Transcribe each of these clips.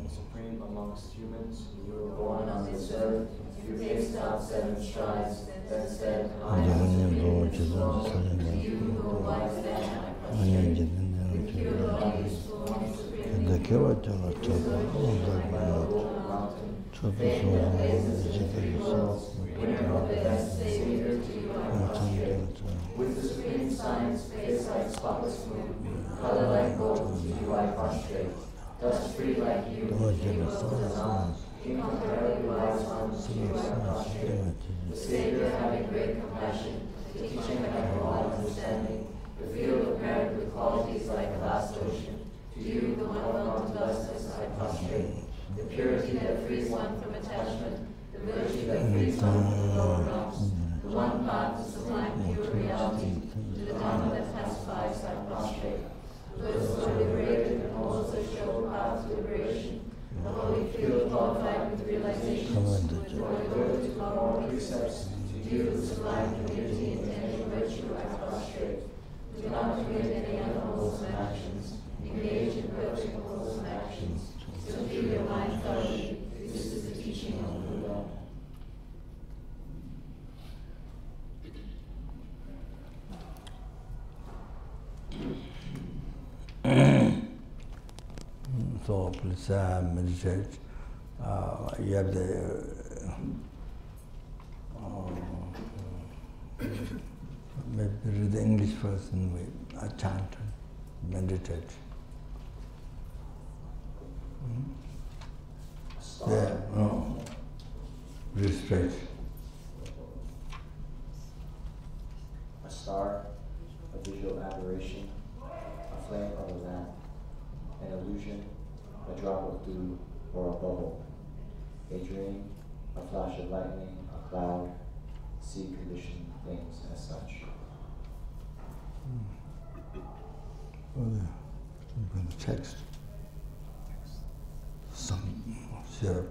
Supreme amongst humans, you were born on this earth, you paced out 7 strides, then said, I am supreme in this world. To you who are wise then I prostrate. You cured all these forms supremely. You rode mountain, made the places in 3 worlds. Winner of the best Savior, to you I prostrate. With the supreme science, face like spotless moon, color like gold, to you I prostrate. Dust free like you, King of Tazan, incomparably wise ones, to you I prostrate. The Savior having great compassion, the teaching of all understanding, the field of merit with qualities like a vast ocean, to you, the one known to justice, I prostrate. The purity that frees one from attachment, the virtue that frees one from the lower realms, the one path to sublime pure reality, to the Dhamma that pacifies, I prostrate. Those who are liberated and also show path to liberation, the holy field qualified with realization, who are devoted to moral precepts, to you, the sublime community intending virtue, I prostrate. Do not commit any unwholesome actions, engage in perfect wholesome actions, subdue your mind thoroughly. This is the teaching of Buddha. So please meditate. You have the maybe read the English first and we chant and meditate. Yeah, no. Breathe straight. A star, a visual aberration, a flame of a lamp, an illusion, a drop of dew, or a bubble, a dream, a flash of lightning, a cloud, see conditioned things as such. The text. Some syrup.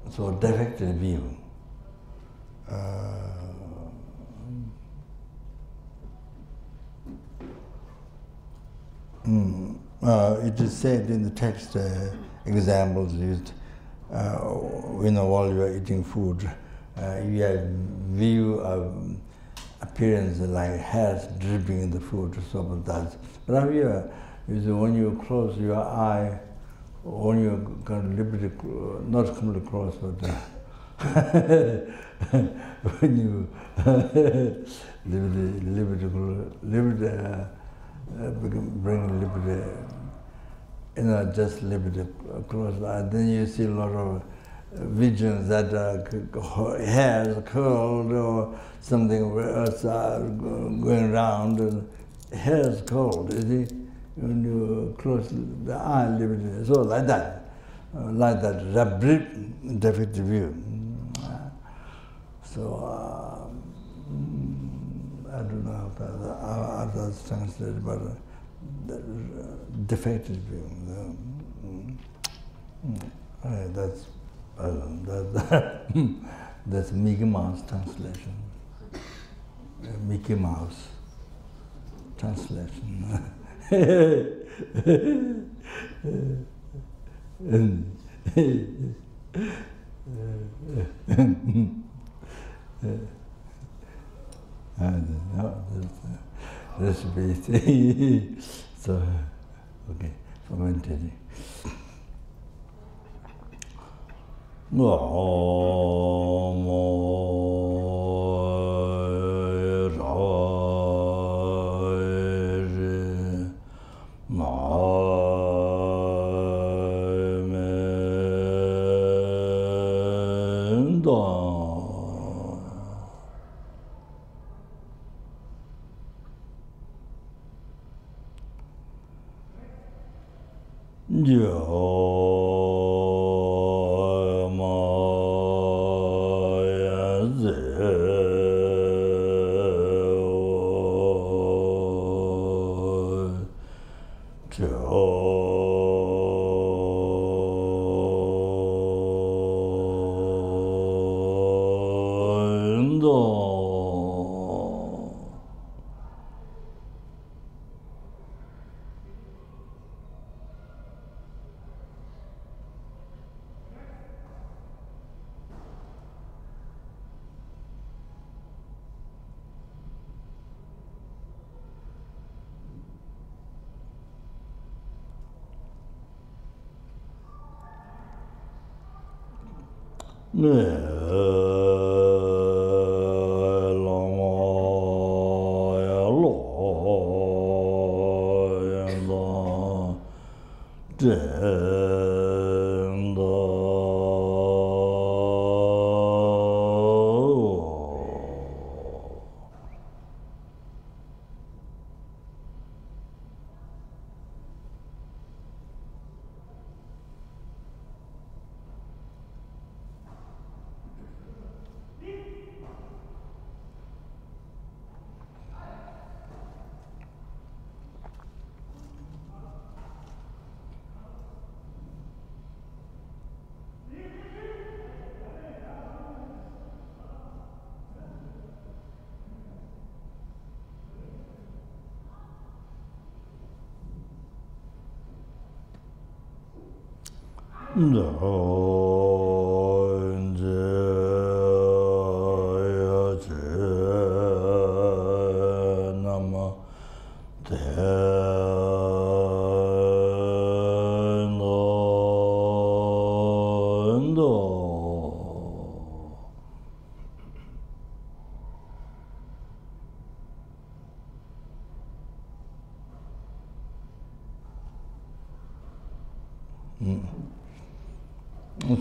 So defective view. It is said in the text, examples used, while you are eating food, you have view of appearance like hairs dripping in the food, so that. But here, is when you close your eye, when you can liberty, not completely close, but when you bring liberty, just liberty close, then you see a lot of visions that hairs curled or something else going around, and hairs curled, you see? When you close the eye, liberty, so like that defective view. So I don't know how that's translated, but the defective view. That's Mickey Mouse translation. Mickey Mouse translation. This bit. So, okay, fermented.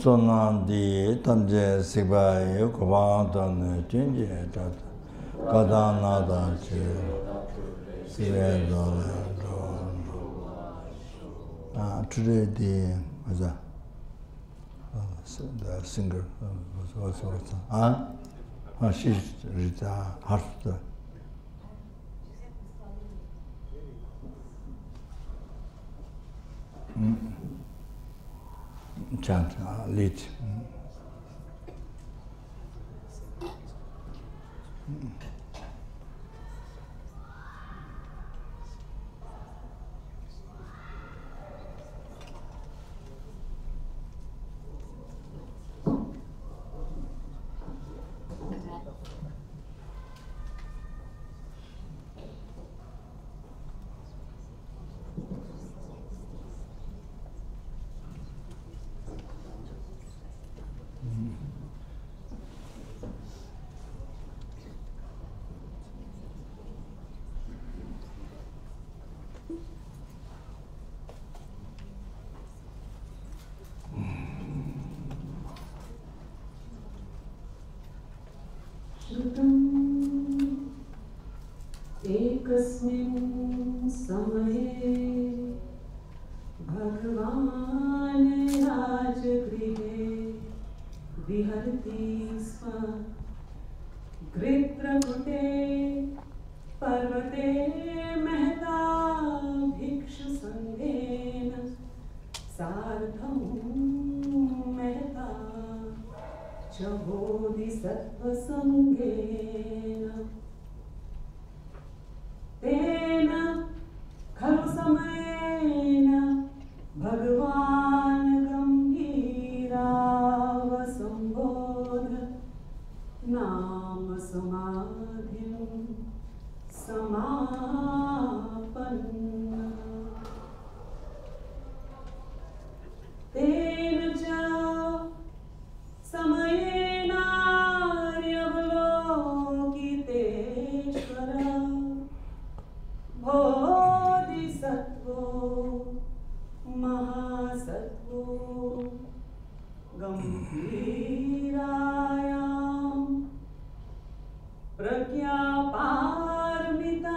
So now the Tamje Sibai Kubantan Chinji Kadana today the singer was also she's Rita Hart. Chant, lead. एकस्मिन् समये भगवान् राजगृहे विहरति स्म गृत्रकुटे पर्वते महता भिक्षुसङ्घेन सार्धं महता च बोधिसत्त्वसङ्घेन तेन खलु सर्वान् गम्भीरावसम्बोध नाम समाधिं समापन्नः तेन च समयेनार्यवलोकितेश्वर बोधिसत्त्वो महासत्त्वो गम्भीरायां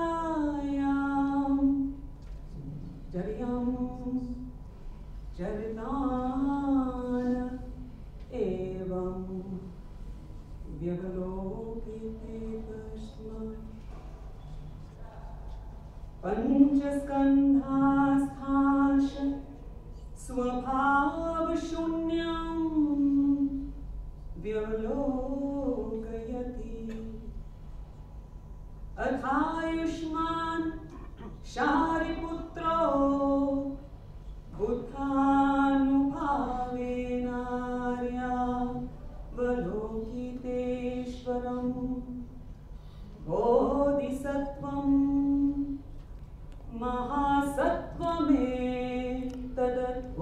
प्रज्ञापारमितायां जर्यं चरितान् एवं व्यवलोकिते तस्मात् पञ्चस्कन्धास्थाश स्वभावशून्यं व्यवलोकयति अथायुष्मान् शारिपुत्रो बुद्धानुभावेनार्यावलोकितेश्वरं बोधिसत्त्वं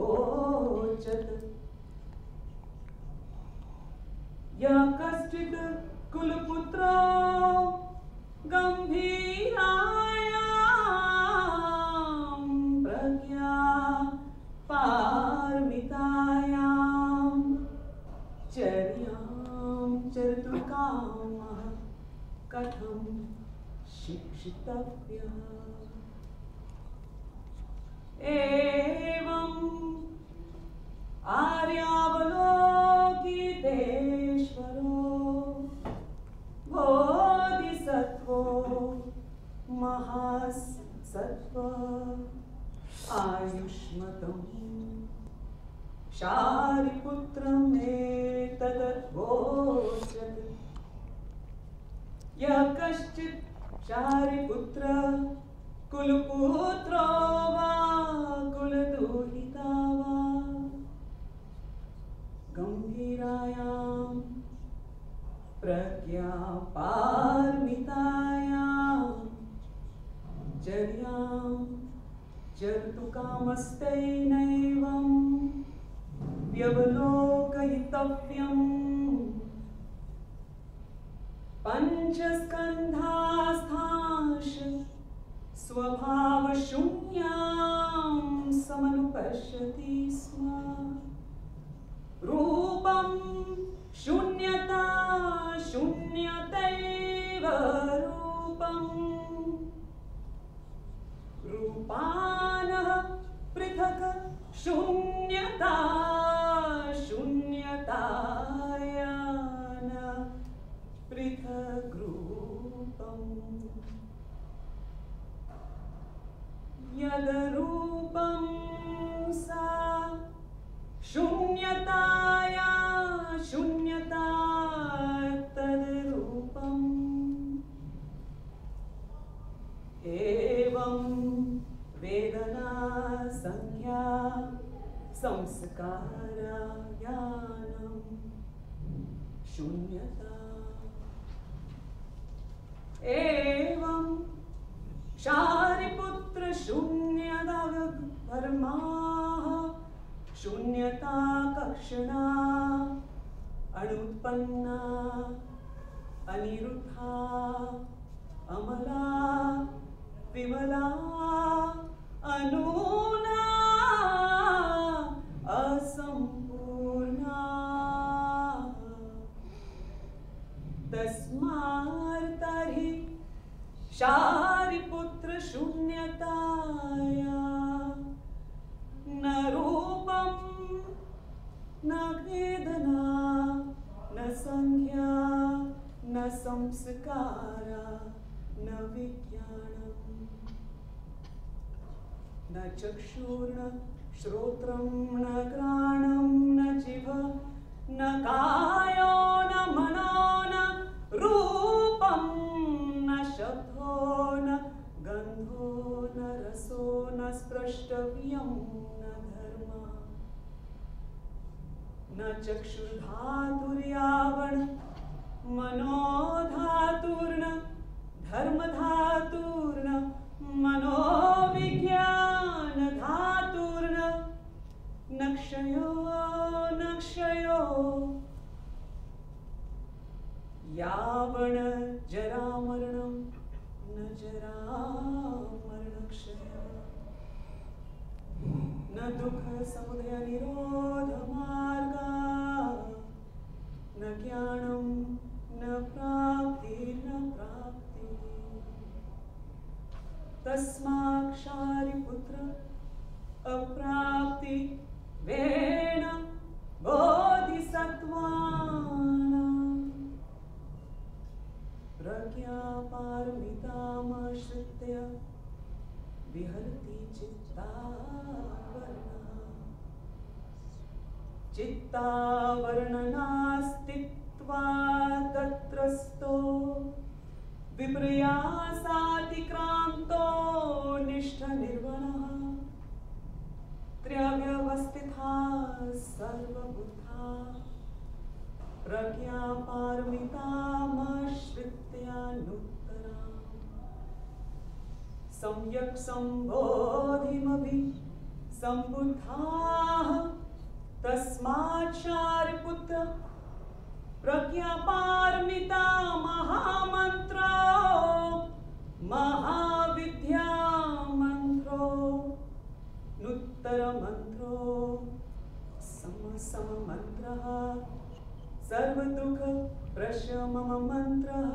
महासत्त्वमेतदद्वोचत् यः कश्चित् कुलपुत्रो गम्भीरायां प्रज्ञा पारमितायां चर्यां चर्तुकामः कथं शिक्षितव्यः एवम् आर्यावलोकितेश्वरो बोधिसत्त्वो महासत्त्व आयुष्मतं शारिपुत्रमेतदद्वोचत् यः कश्चित् शारिपुत्र कुलपुत्रो वा कुलदुहिता वा गम्भीरायां प्रज्ञापारमितायां चर्यां चर्तुकामस्तैनैवं व्यवलोकयितव्यम् पञ्चस्कन्धास्थाश स्वभावशून्यां समनुपश्यति स्म रूपं शून्यता शून्यतैव रूपम् रूपानः पृथक् शून्यता शून्यतायान पृथक् रूपम् यद्रूपं सा शून्यताया शून्यता तद्रूपम् एवं वेदना संज्ञा संस्कारायानं शून्यता एवं शारिपुत्र शून्यता धर्माः शून्यता कक्षणा अनुत्पन्ना अनिरुद्धा अमला विमला अनूना असंपूर्णा तस्मात् तर्हि शारिपुत्र शून्यताया न रूपं न वेदना न संज्ञा न संस्कारा न विज्ञानम् न चक्षुर्न श्रोत्रं न घ्राणं न जिह्व न कायो न मनो न रूपं न शब्दो न गन्धो न रसो न स्पृष्टव्यं न धर्मः न चक्षुर्धातुर्यावण मनोधातुर्न धर्मधातुर्न मनोविज्ञानधातुर्न न क्षयो न क्षयो यावण जरामरणं न जरामरणक्षय न दुःख समुदय निरोध मार्गा न ज्ञानं न प्राप्ति न प्राप्ति तस्मात् शारिपुत्र अप्राप्ति वेण बोधिसत्त्वानां प्रज्ञापारमितामाश्रित्य विहरति चित्तावरणनास्तित्वा तत्रस्थो विपर्यासातिक्रान्तो निष्ठनिर्वणः त्र्यव्यवस्थिता सर्वबुद्धा प्रज्ञापारमितामाश्रित्यानुत्तरा सम्यक् सम्बोधिमभि सम्बुद्धाः तस्मात् शारिपुत्र प्रज्ञापारमिता महामन्त्रो महाविद्या मन्त्रो नुत्तरमन्त्रो सममन्त्रः सर्वदुःख प्रशमम मन्त्रः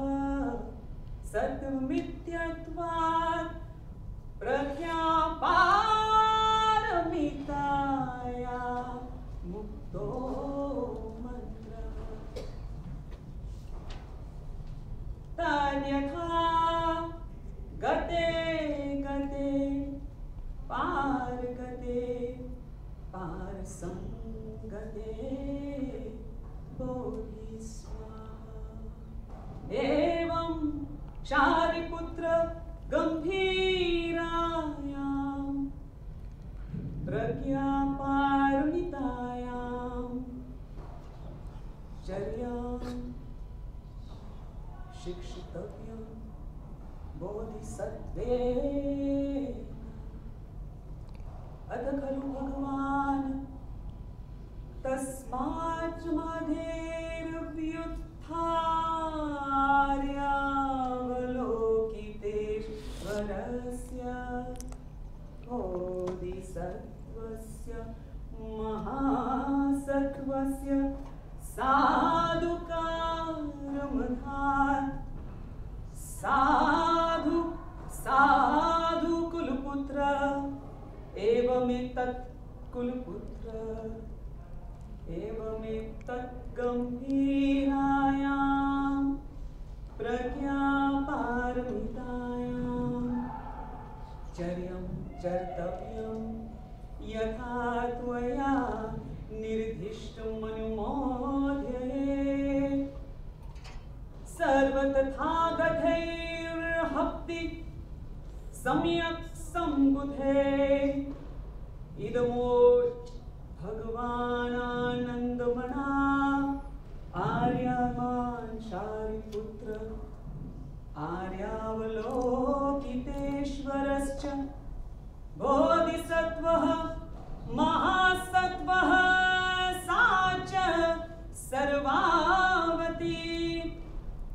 सत्यमित्यत्वात् प्रज्ञापारमिताया मुक्तो मन्त्रः तन्यथा गते गते पारगते पारसंगते बोधिस्वाहा एवं शारिपुत्र गंभीरायां प्रज्ञापारमितायां चर्यां शिक्षितव्यं बोधिसत्त्वेन अथ खलु भगवान् तस्माच् मधेर्व्युत्थार्यावलोकितेश्वरस्य बोधिसत्त्वस्य महासत्त्वस्य साधुकारमधात् साधु साधु कुलपुत्र एवमेतत् कुलपुत्र एवमेतत् गंभीरायां प्रज्ञापारमितायां चर्यं चर्तव्यं यथा त्वया निर्दिष्टमनुमोदये सर्वतथागतैर्हप्ति सम्यक् सम्बुधे इदमो भगवानानन्दमना आर्यमान् शारिपुत्र आर्यावलोकितेश्वरश्च बोधिसत्त्वः महासत्त्वः सा च सर्वावती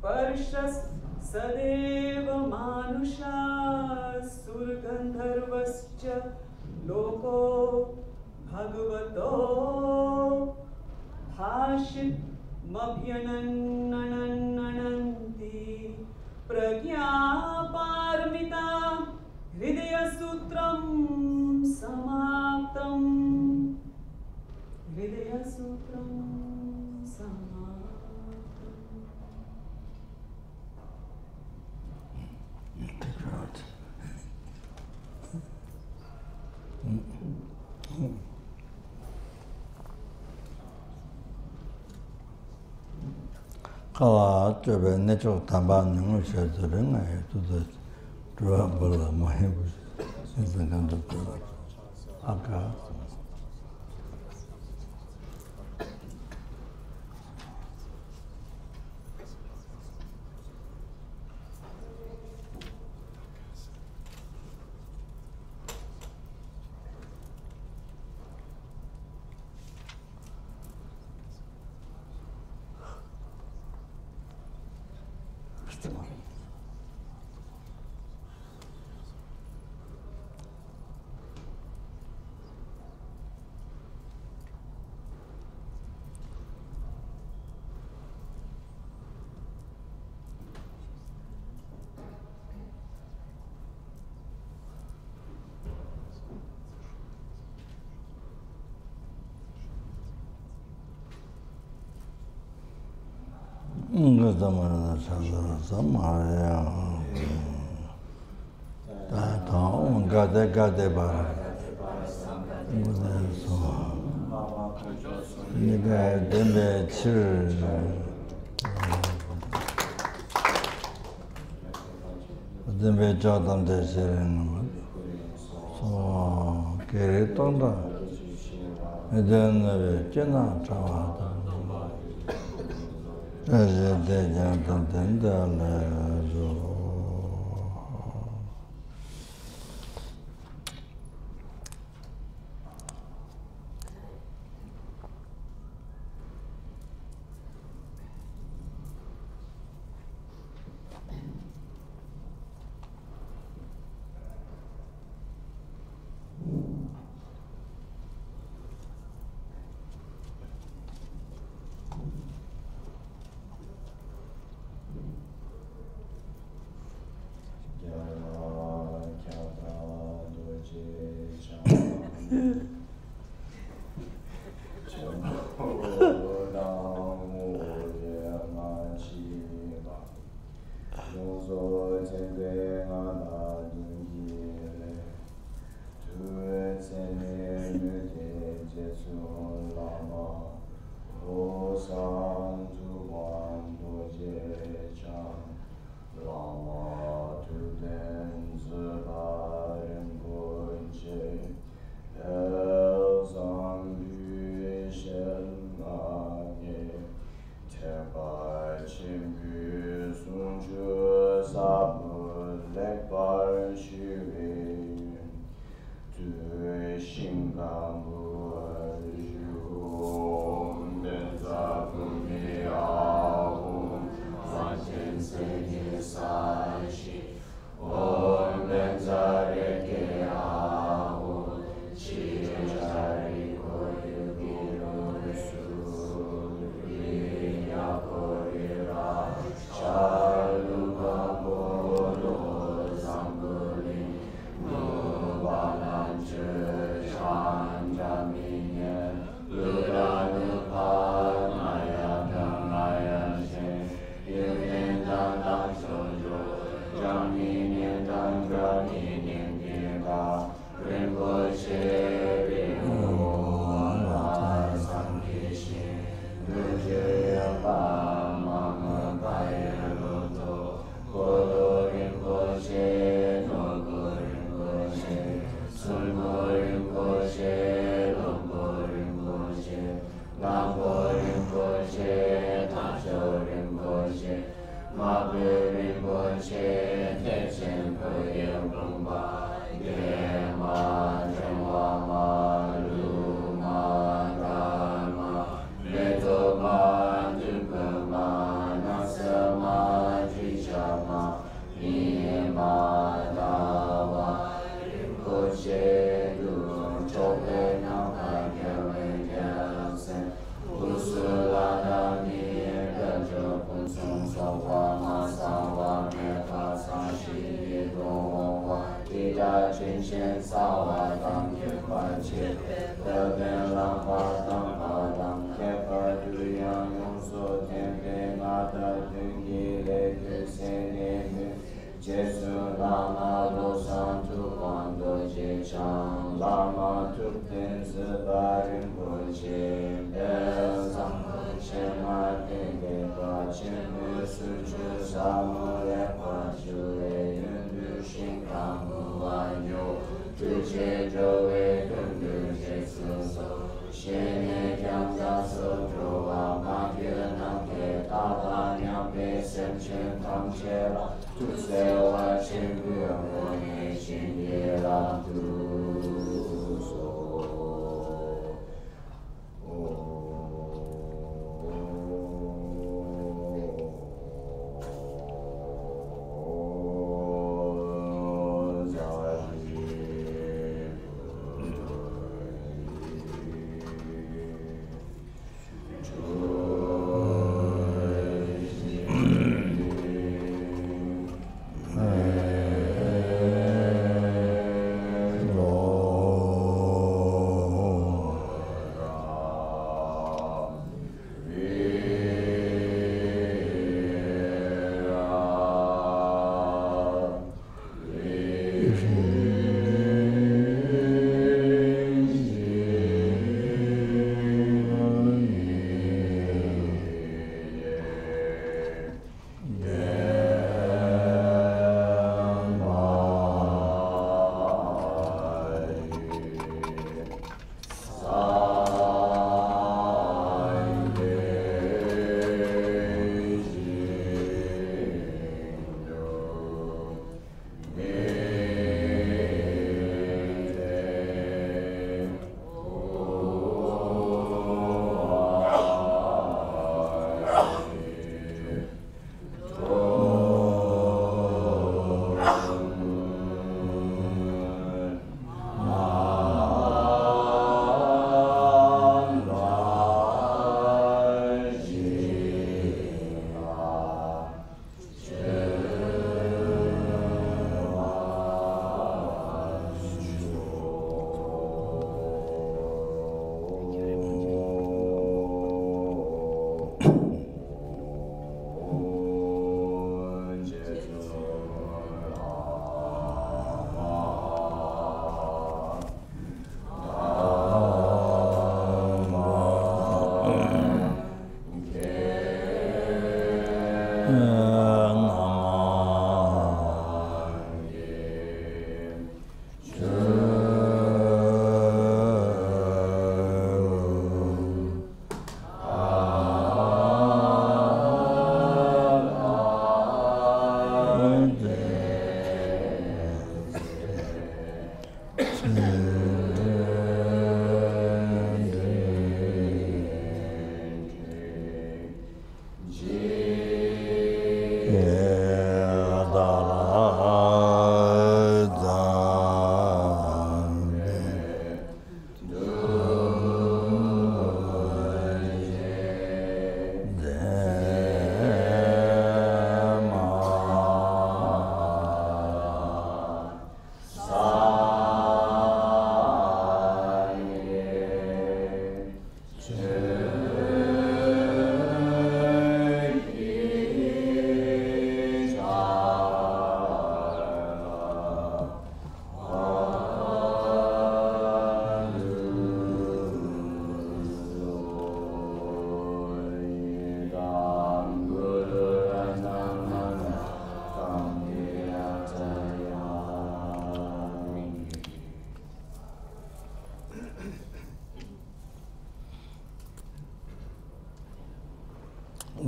पर्षस् सदेव मानुषा सुरगन्धर्वश्च लोको भगवतो भाषितमभ्यनन्ननन्ननन्ति प्रज्ञापारमिता हृदयसूत्रं समाप्तम् हृदयसूत्रं Khapa Choe necho tamba nyungu shazare ngayi tuza dhruva bala mahibu nisankanto dhruva aka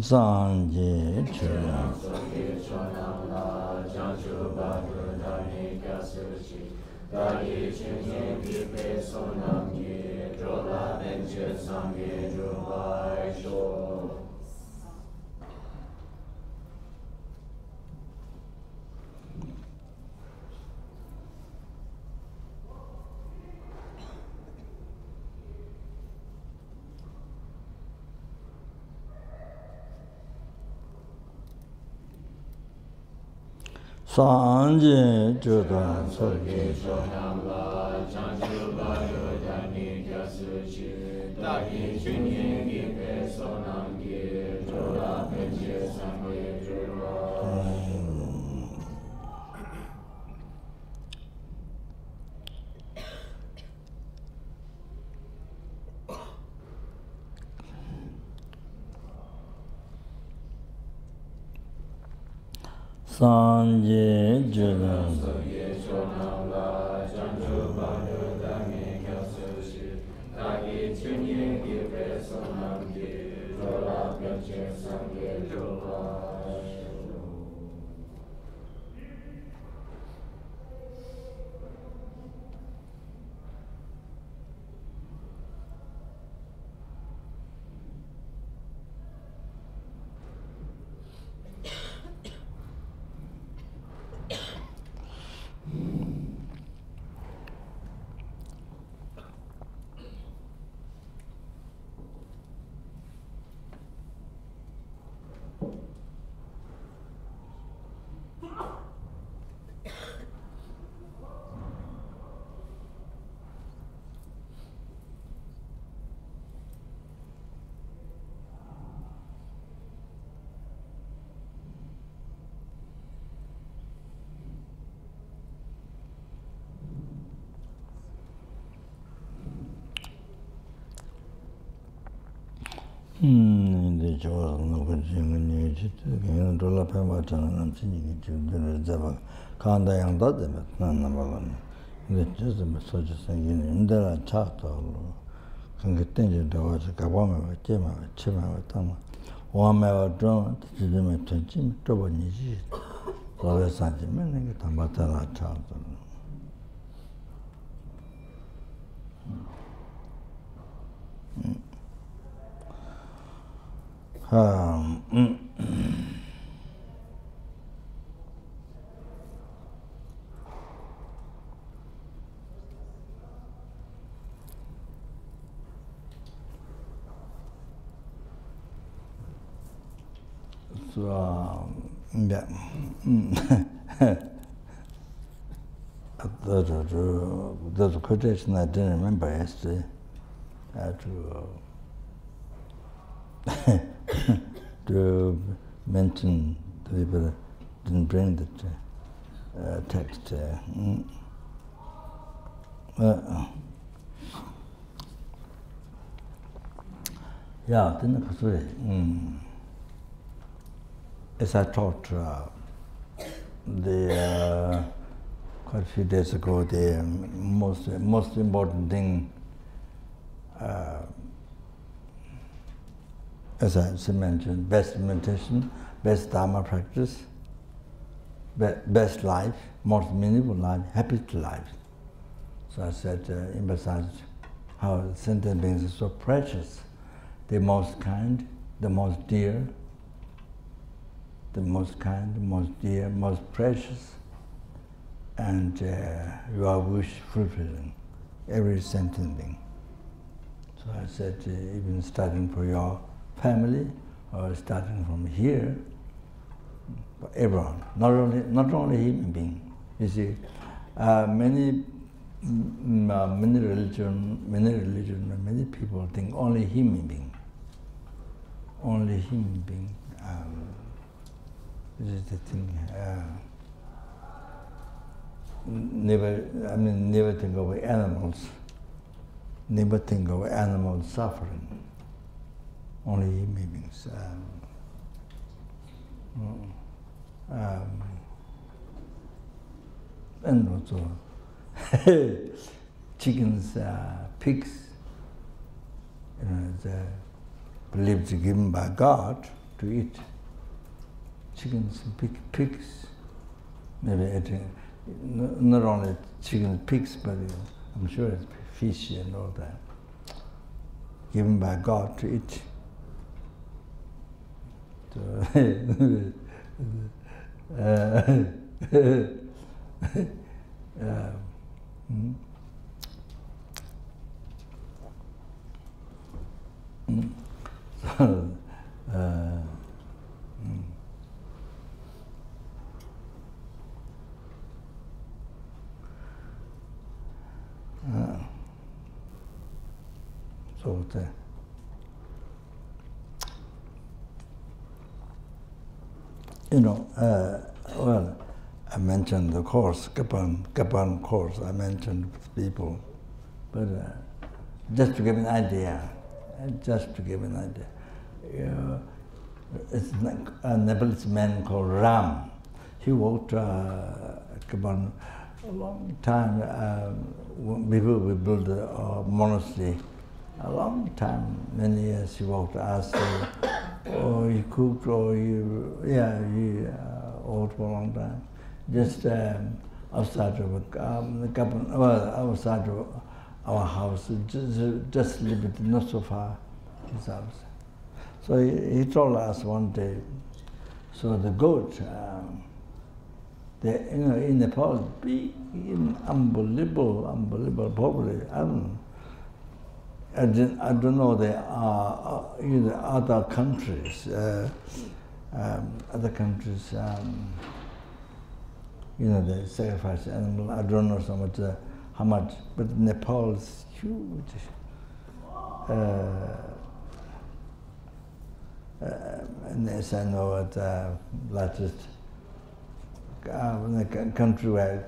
Sanje Sanje Jodan Soji Sanje Jodan 근데 저 노근증은 이제 그냥 돌아봐 봤잖아. 남친이 지금 잡아 간다 양다 되면 난 나발은. 근데 저도 소주 생기는데 차도 근데 때문에 내가 가보면 어째마 치마 왔다. 오하면 좀 지금은 전진 또 보니지. 그래서 산지면 이게 다 맞다라 차도. So, yeah. There's a quotation I didn't remember yesterday. To mention the people that didn't bring the text. Yeah, didn't I? as I talked quite a few days ago, the most important thing, as I mentioned, best meditation, best Dharma practice, best life, most meaningful life, happiest life. So I said, emphasized how sentient beings are so precious. The most kind, the most dear, the most kind, the most dear, most precious, and your wish fulfilling, every sentient being. So I said, even starting for your family, or starting from here, for everyone, not only human being. You see, many religions, many people think only human being. Only human being. This is the thing. Never think of animals. Never think of animals suffering. Only human beings. And also chickens, pigs, they're believed given by God to eat. Chickens and pigs, maybe eating, not only chicken pigs, but I'm sure it's fish and all that, given by God to eat. So, well, I mentioned the course, Khapa course, I mentioned people, but just to give an idea, it's like a Nepalese man called Ram. He walked Khapa a long time before we built a monastery. A long time, many years he walked us, or he cooked, or he ate for a long time. Just outside of outside of our house, just a little bit, not so far, his house. So he told us one day, so the goat, in Nepal, big, unbelievable poverty. I don't know, there are either other countries, they sacrifice animal. I don't know so much how much, but Nepal is huge. And as I know, it's the largest country where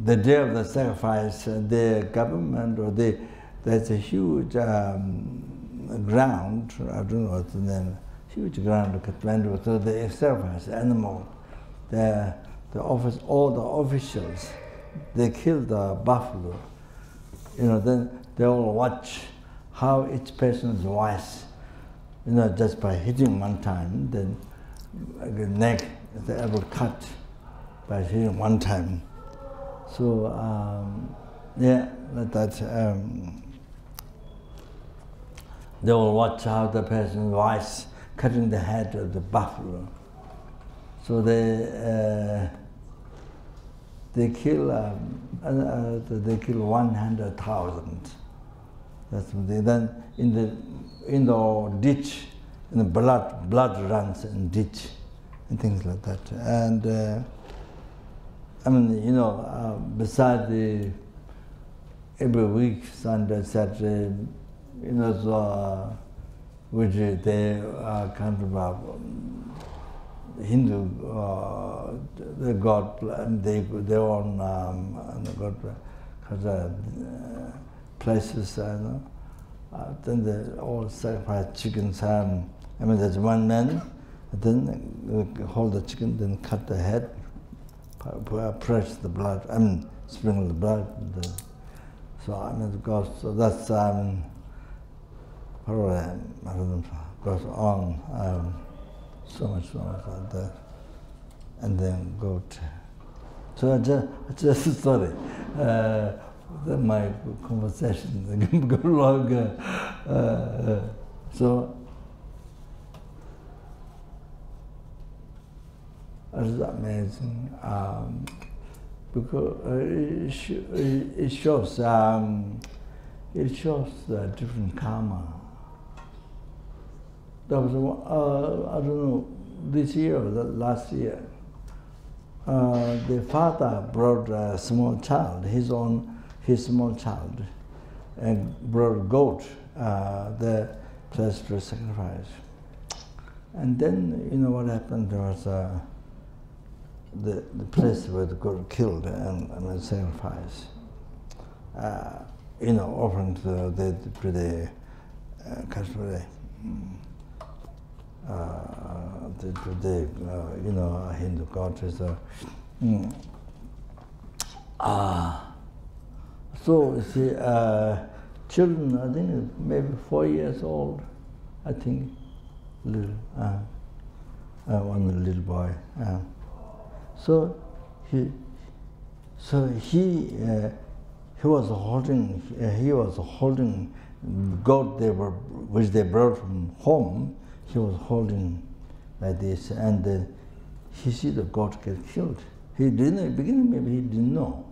the day of the sacrifice, the government or there's a huge ground, I don't know what's the name, huge ground, so they sacrifice animal. The office, all the officials, they kill the buffalo. Then they all watch how each person's voice, just by hitting one time, then the neck is able to cut by hitting one time. So they will watch how the person's voice cutting the head of the buffalo. So they kill 100,000. That's what they then in the ditch, in the blood runs in ditch and things like that. And beside every week, Sunday, Saturday, which they are kind of Hindu, the god, and their own god places, Then they all sacrifice chickens. I mean, there's one man, then hold the chicken, then cut the head, press the blood, sprinkle the blood. So I mean, it goes. So that's I don't know, goes on so much like that, and then goat. So just sorry. My conversation can go longer. So it's amazing because it shows different karma. There was I don't know, this year or last year. The father brought a small child, his small child, and brought a goat, the place to sacrifice. And then, you know what happened? There was the place where the goat killed and sacrificed. You know, offering to the customary. You know, Hindu cultures. So you see, children, I think maybe 4 years old, I think, little, one little boy. So he was holding goat which they brought from home. He was holding like this, and he see the goat get killed. He didn't, in the beginning maybe he didn't know.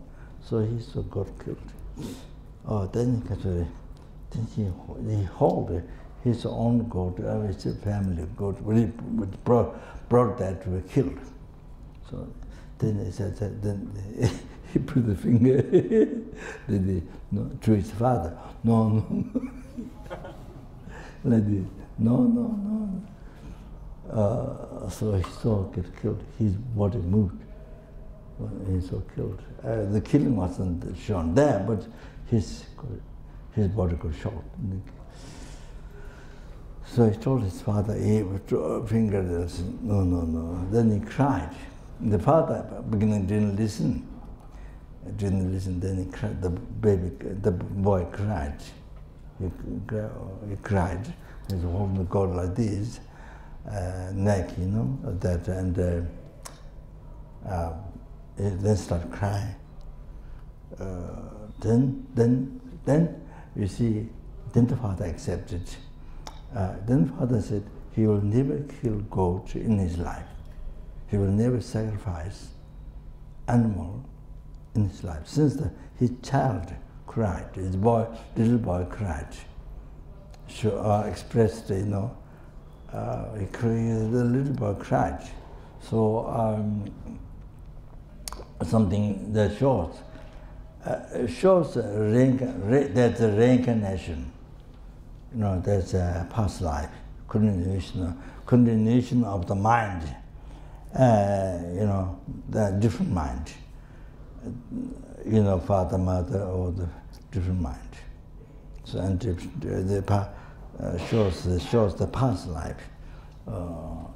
So he saw goat killed. Oh, then he hold his own goat, his family goat, which brought that to be killed. So then he said, then he put the finger to his father. No. Like this. No. So he saw get killed. His body moved. He saw killed. The killing wasn't shown there, but his body got shot. So he told his father, he fingered this. No. Then he cried. The father at the beginning didn't listen. Then he cried. The boy cried. He cried. He's holding the goat like this, neck, you know, that, and he then started crying. Then you see, then the father accepted. Then the father said he will never kill goat in his life. He will never sacrifice animal in his life. Since his child cried, little boy cried. Expressed, you know, the little boy cried. So something that shows that's a reincarnation. You know, that's a past life, continuation of the mind. You know, the different mind. You know, father, mother, or the different mind. So, and shows the past life.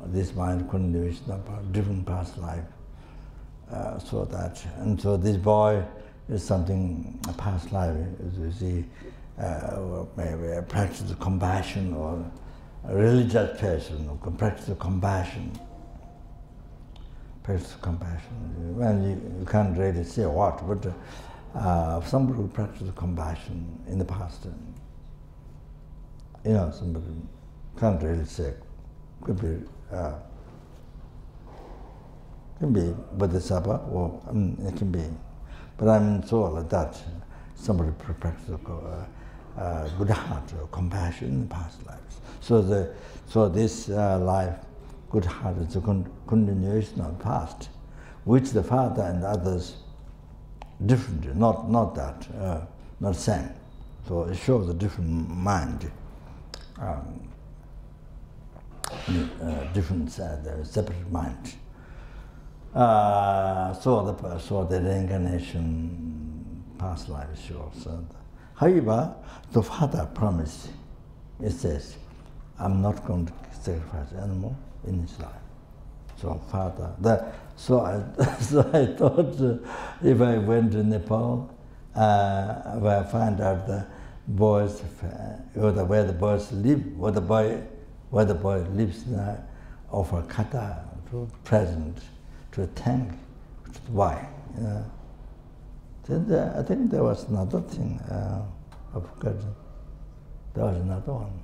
This mind continuation of different past life. So this boy is something, a past life, as you see, maybe a practice of compassion, or a religious person, or practice of compassion. Practice of compassion. Well, you can't really say what, but somebody who practiced compassion in the past, you know, somebody can't really say. Could be Bodhisattva, or it can be, but I'm sure like that. Somebody practiced good heart or compassion in the past lives. So this life, good heart is a continuation of the past, which the father and others different, not that, not same. So it shows a different mind, different separate mind. So the reincarnation past life shows However, the father promised. It says, I'm not going to sacrifice animal in his life. So father, so I thought if I went to Nepal, if I find out the boys, where the boys live, where the boy lives, offer kata to present, to thank, why? Then I think there was another thing. I forgot. There was another one.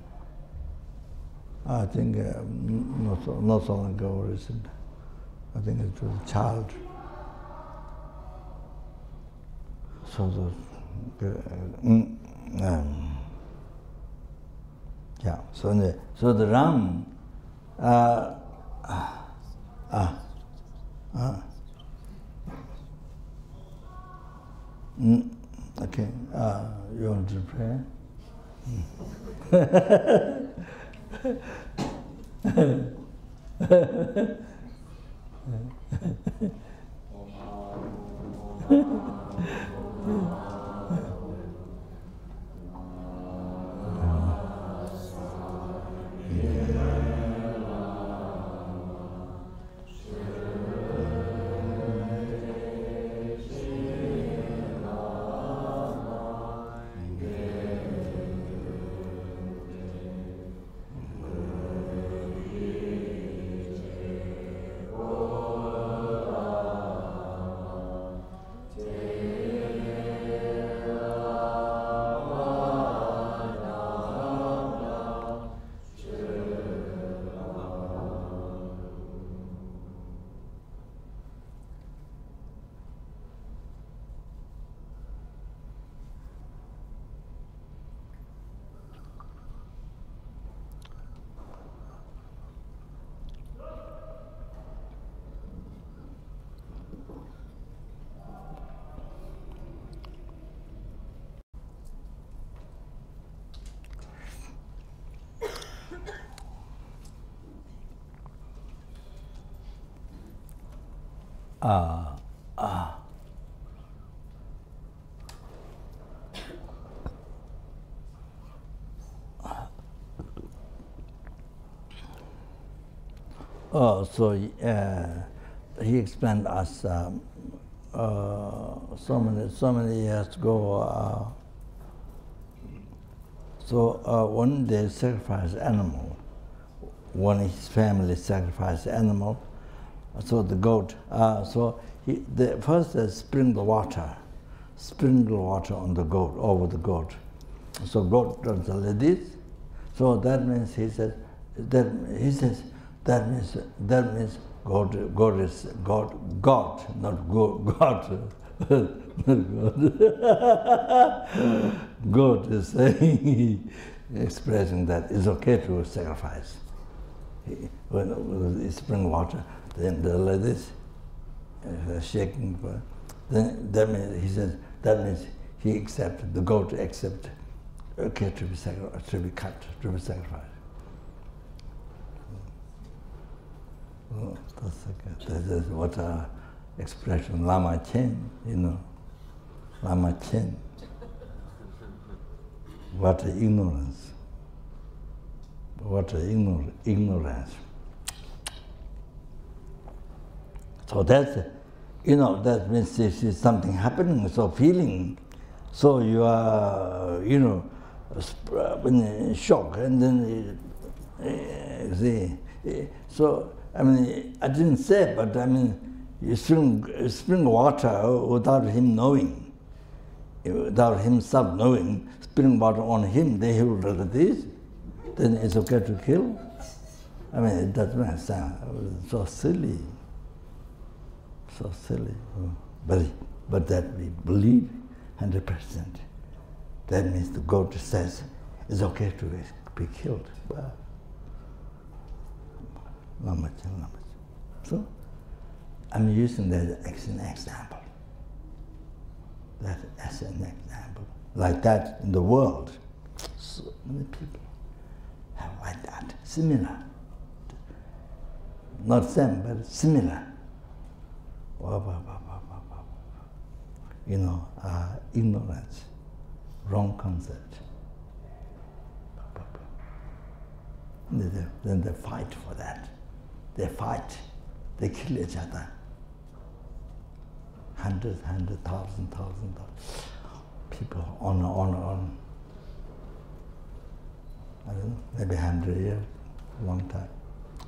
I think not so long ago recently. I think it was a child. So yeah. So the Ram. Okay. You want to pray? So he explained us so many years ago. When they sacrifice animal, when his family sacrificed animal, so the goat. They first sprinkle water on the goat, over the goat. So goat does like this. So that means that means God is God, not God. God is saying, expressing that it's okay to sacrifice. When you spring water, then like this, shaking. Then that means he says that means he accepted, the goat accepted, okay, to be cut, to be sacrificed. Oh, that's what expression Lama Chen, Lama Chen. What ignorance. What ignorance. So that's, that means this is something happening, so feeling. So you are, in shock, and then, so, I didn't say, but you spring water without him knowing, without himself knowing, spring water on him, then he will do this, then it's okay to kill. It doesn't make sense. So silly. So silly. But that we believe 100%. That means the goat says it's okay to be killed. So I'm using that as an example. That as an example. Like that in the world. So many people have like that. Similar. Not same, but similar. Ignorance. wrong concept. Then they fight for that. They fight. They kill each other. Hundreds, thousands people on. I don't know, maybe 100 years, long time,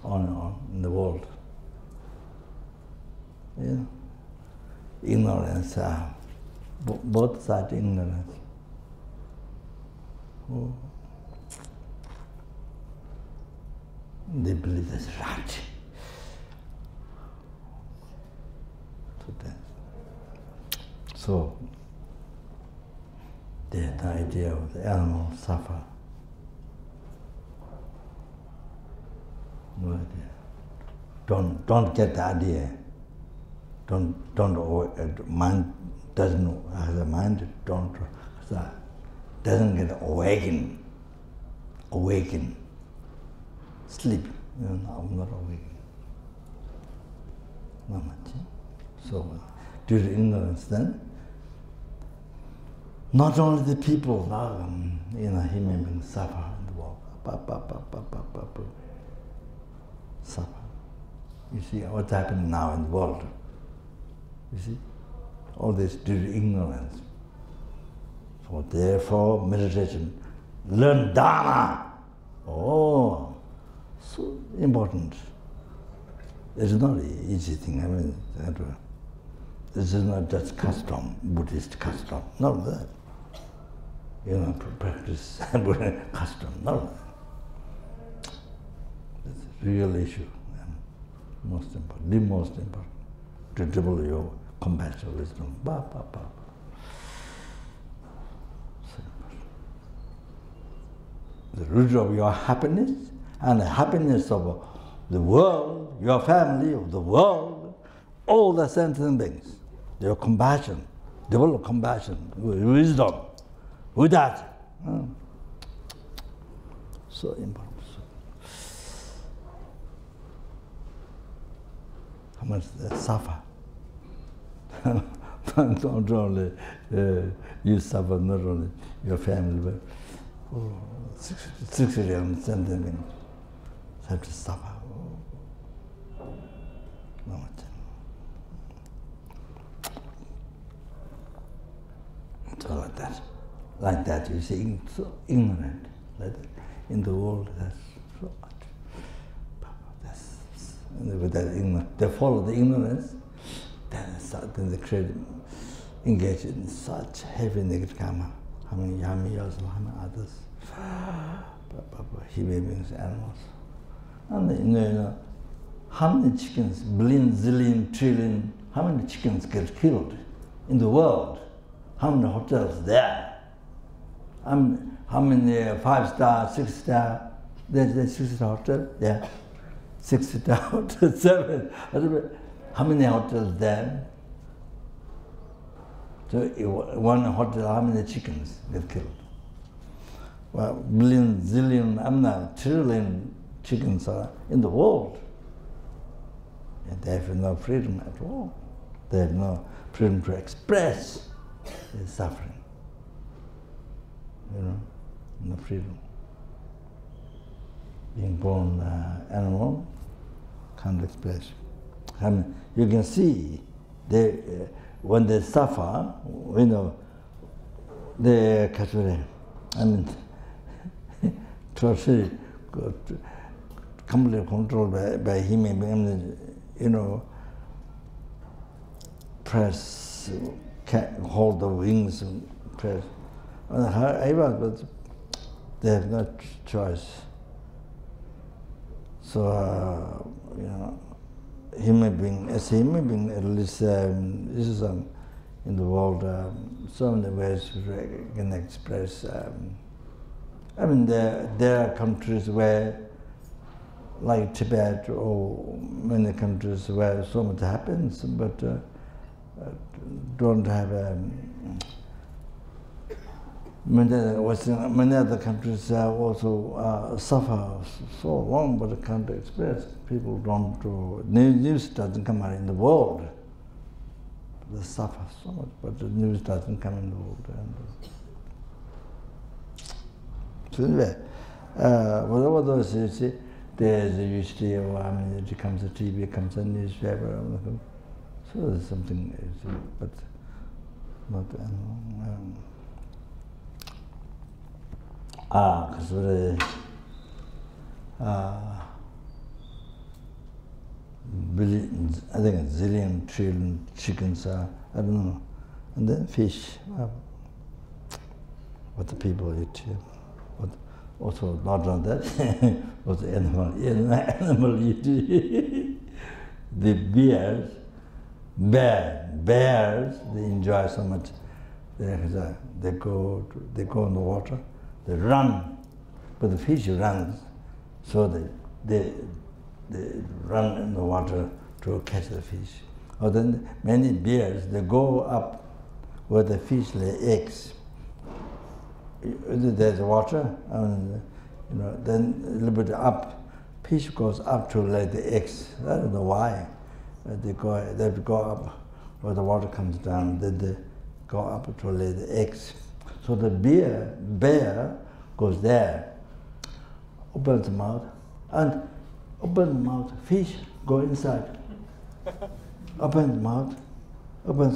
on and on in the world. Yeah. Ignorance, both sides ignorance. Oh. They believe that's right. So the idea of the animal suffer. No idea. Don't get the idea. Don't mind doesn't have a mind. Doesn't get awakened. Sleep. I'm not awakened. Not much. So due to ignorance, then not only the people, human beings suffer in the world. Suffer. You see what's happening now in the world. You see? All this due to ignorance. So therefore, meditation. Learn Dharma. Oh, so important. It's not an easy thing. This is not just custom, Buddhist custom. Not that. Practice Buddhist custom. Not that. It's a real issue. Most important. The most important. To develop your compassion, wisdom. The root of your happiness and the happiness of the world, your family, of the world, all the sentient beings. Your compassion, develop compassion, wisdom. With that, so important. How much they suffer. Not only you suffer, not only your family, but 6 million sentient beings have to suffer. No much. So like that, you see, so ignorant. Like that. In the world, that's so much. With that ignorance, they follow the ignorance, then they engage in such heavy negative karma. How many years, how many others? Human beings, animals. And how many chickens, billion, zillion, trillion, how many chickens get killed in the world? How many hotels there? How many 5-star, 6-star? There's a 6-star hotel? Yeah. 6-star hotel, 7. How many hotels there? So one hotel, how many chickens get killed? Well, billion, zillion, trillion chickens are in the world. And they have no freedom at all. They have no freedom to express their suffering. No freedom. Being born animal, can't express. You can see when they suffer, they totally completely controlled by human beings, press, hold the wings and press. But they have no choice. So, human being, as a human being, at least this is in the world, so many ways we can express. There are countries where, like Tibet or many countries where so much happens, but don't have many other countries also suffer so long, but can't express. People don't. News doesn't come out in the world. They suffer so much, but the news doesn't come in the world. So anyway, whatever those you see, there's usually, it comes a TV, comes a newspaper, so there's something, but not. Because I think a zillion, trillion chickens are, I don't know, and then fish. What the people eat. But also not on that, what the animal eat. The bears, they enjoy so much. They go in the water, they run, but the fish runs, so they run in the water to catch the fish. Or then many bears, they go up where the fish lay eggs. There's water, and then a little bit up, fish goes up to lay the eggs. I don't know why. They have to go up where the water comes down. Then they go up to lay the eggs. So the bear goes there, opens the mouth, and fish go inside. Opens the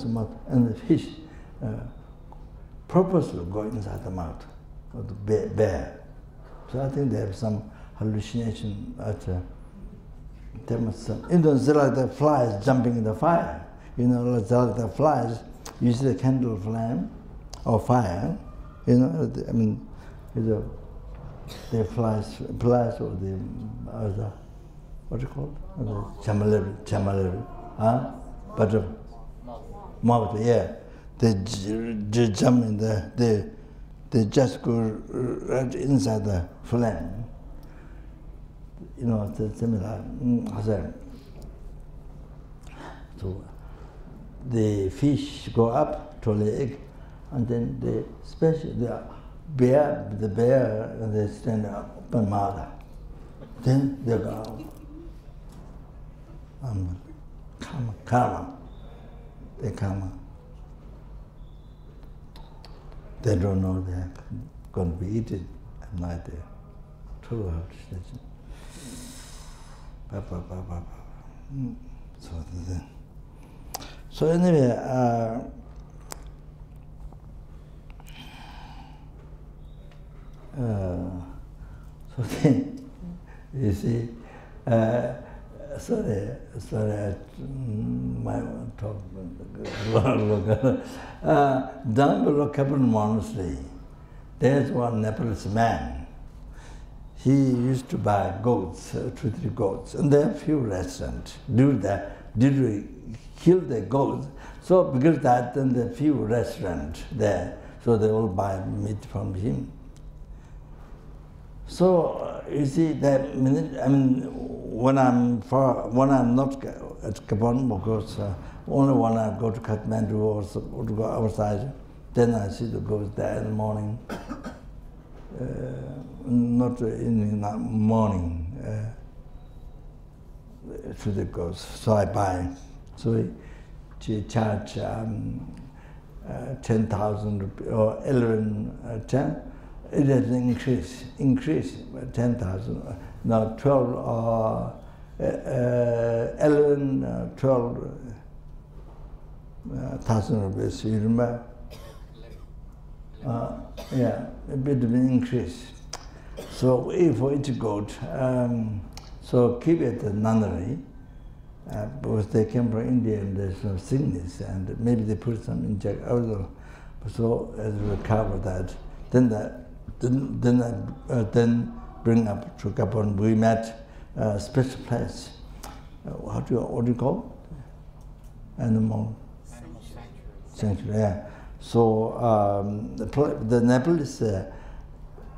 mouth, and the fish purposely go inside the mouth of the bear. So I think they have some hallucination there must it's like the flies jumping in the fire. It's like the flies, you see the candle flame or fire, the flies or the what do you call it? Chamaleri, but moth, yeah. They jump in there, they just go right inside the flame. It's similar. So the fish go up to the egg, and then the bear, they stand up open mouth. Then they go, karma. They come. They don't know they're going to be eaten at night. True hallucination. So anyway, so then you see, sorry, my talk. Down below Khapa Monastery, there's one Nepalese man. He used to buy goats, 2-3 goats, and there are few restaurants. Did we kill the goats? So because that, then there are few restaurants there, so they all buy meat from him. So you see that when I'm not at Khapa, because only when I go to Kathmandu or to go outside, then I see the goats there in the morning. Not in the morning to the goats, so I buy. So he charge 10,000 rupees or 10. It has increased 10,000. Now 12,000 rupees. You remember? Yeah, a bit of an increase. So for each goat, so keep it at the nunnery, because they came from India and there's no sickness, and maybe they put some injection. So as we recover that, then bring up to Khapa. We met a special place. What do you call it? Animal sanctuary. Yeah. So the Nepalese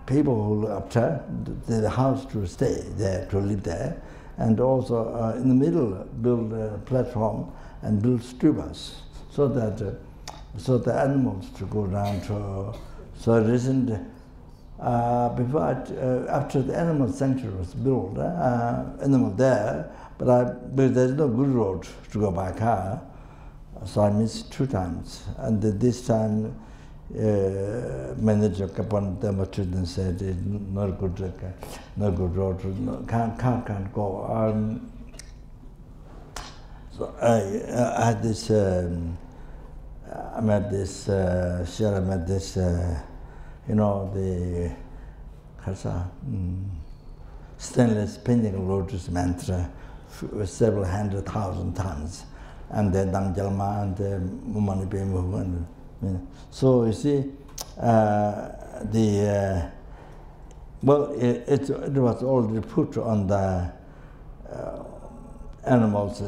people who look after the house to stay there, to live there, and also in the middle build a platform and build stupas, so that the animals to go down to. So it isn't after the animal sanctuary was built, animal there, but there's no good road to go by car. So I missed 2 times, and this time manager Kapan Dematridin said it's not good road, can't go. So I had this, I met this, I met this, you know, the stainless pinnacle lotus mantra with several 100,000 tons, and the Dangjalma and the Mumani movement. So you see, well, it was already put on the animals,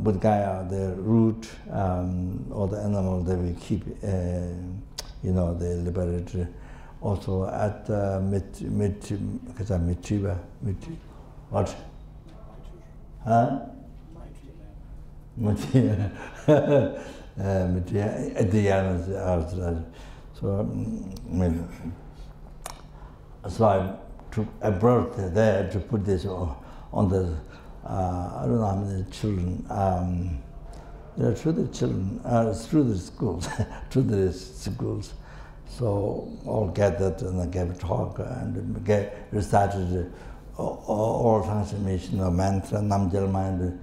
with Gaia, the root, or the animal that we keep, you know, the liberatory. Also at Mitriba, what? Huh? Mitriba. At the end. So I brought it there to put this on the, I don't know how many children, through the children, through the schools, through the schools. So all gathered and I gave a talk and recited all transformation of mantra, Namjalma and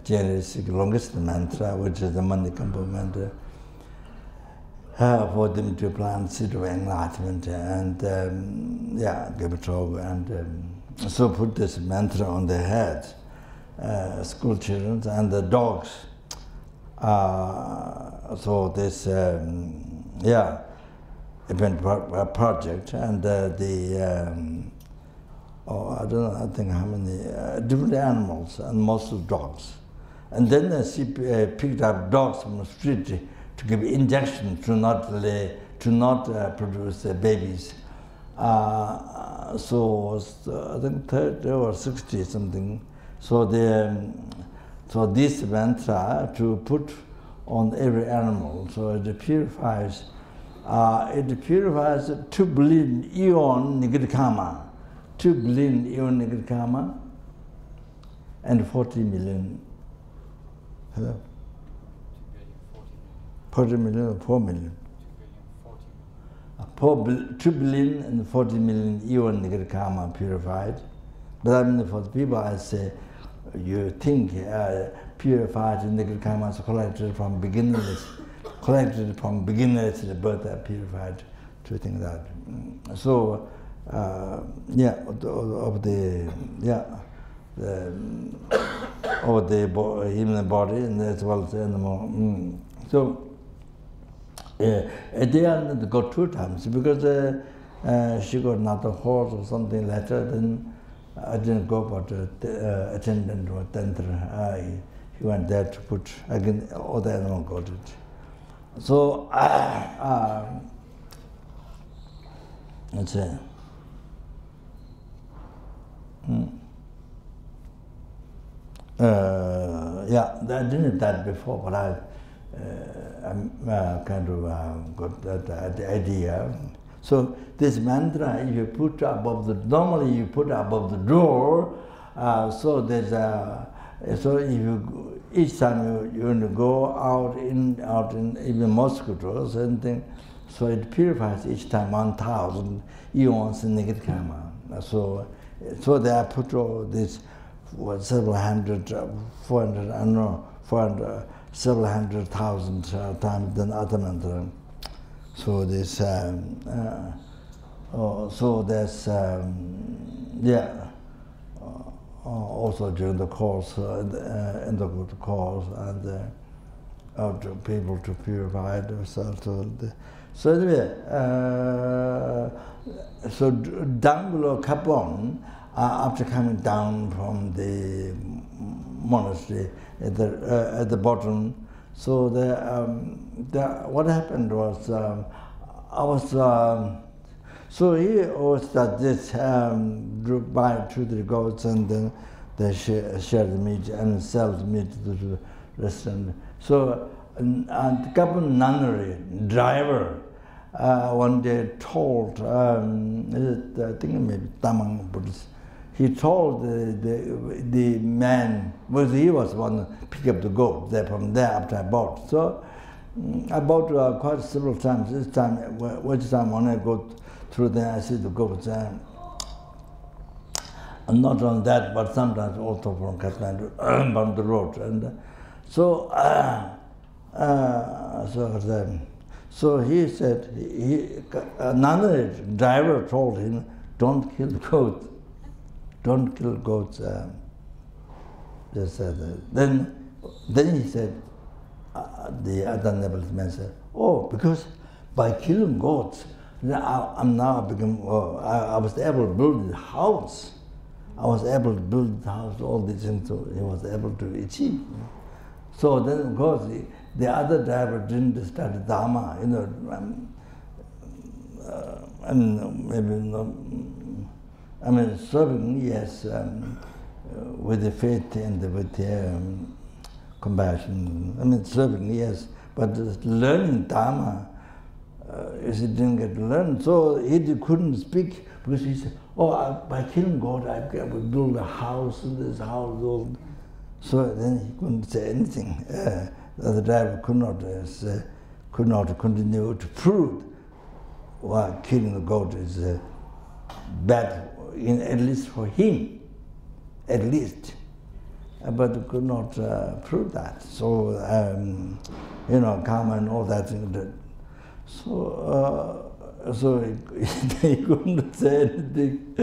Jain's longest mantra, which is the Mandi Kampa mantra, for them to plant seed of enlightenment and gave a talk and so put this mantra on their heads, school children and the dogs. So this, event project and I don't know, I think how many different animals and mostly dogs. And then she picked up dogs from the street to give injection to not produce babies. So I think 30 or 60 something. So this mantra to put on every animal, so it purifies 2 billion eon nigirkama, 2 billion eon nigirkama, and 40 million. Hello? 40 million or 4 million? 2 billion and 40 million eon nigirkama purified. But I mean, for the people I say, you think purified nigirkama is collected from beginners. Collected from beginner to the birth are purified to think that. So, human body and as well as the animal. So, at the end, got 2 times because she got another horse or something later. Then I didn't go, but attendant or tantra. He went there to put again. All the animal got it. So, let's say, I didn't that before, but I kind of got that idea. So this mantra, if you put above the, normally you put above the door, so there's a, so if you, each time you want to go out in, even mosquitoes and things, so it purifies each time 1,000 eons in negative karma. So they are put all this, several hundred, 400, I don't know, 400, several 100,000 times than other mantra. So this, so there's, also during the course, in the course, and to people to purify themselves. So anyway, so down below Kapon, after coming down from the monastery at the bottom, so what happened was I was. So he always that this drove by to the goats and then they share the meat and sell the meat to the restaurant. So and the Kapon nunnery driver one day told, I think maybe Tamang Buddhist, he told the man, well he was one to pick up the goat there from there after I bought. So About quite several times. This time, which time when I go through there, I see the goats. And not on that, but sometimes also from Kathmandu, on the road. And so he said, another driver told him, don't kill goats. Don't kill goats. Then he said, the other neighbor's man said, oh, because by killing goats, I was able to build a house. I was able to build the house, all these things, so he was able to achieve. So then, of course, the other driver didn't study Dharma, serving, yes, with the faith and with compassion. Serving, yes, but learning Dharma, he didn't get to learn. So he couldn't speak because he said, oh, by killing God, I would build a house, and this house, all. So then he couldn't say anything. The driver could not continue to prove why killing the goat is bad, at least for him, at least. But could not prove that. So, karma and all that thing. So he couldn't say anything.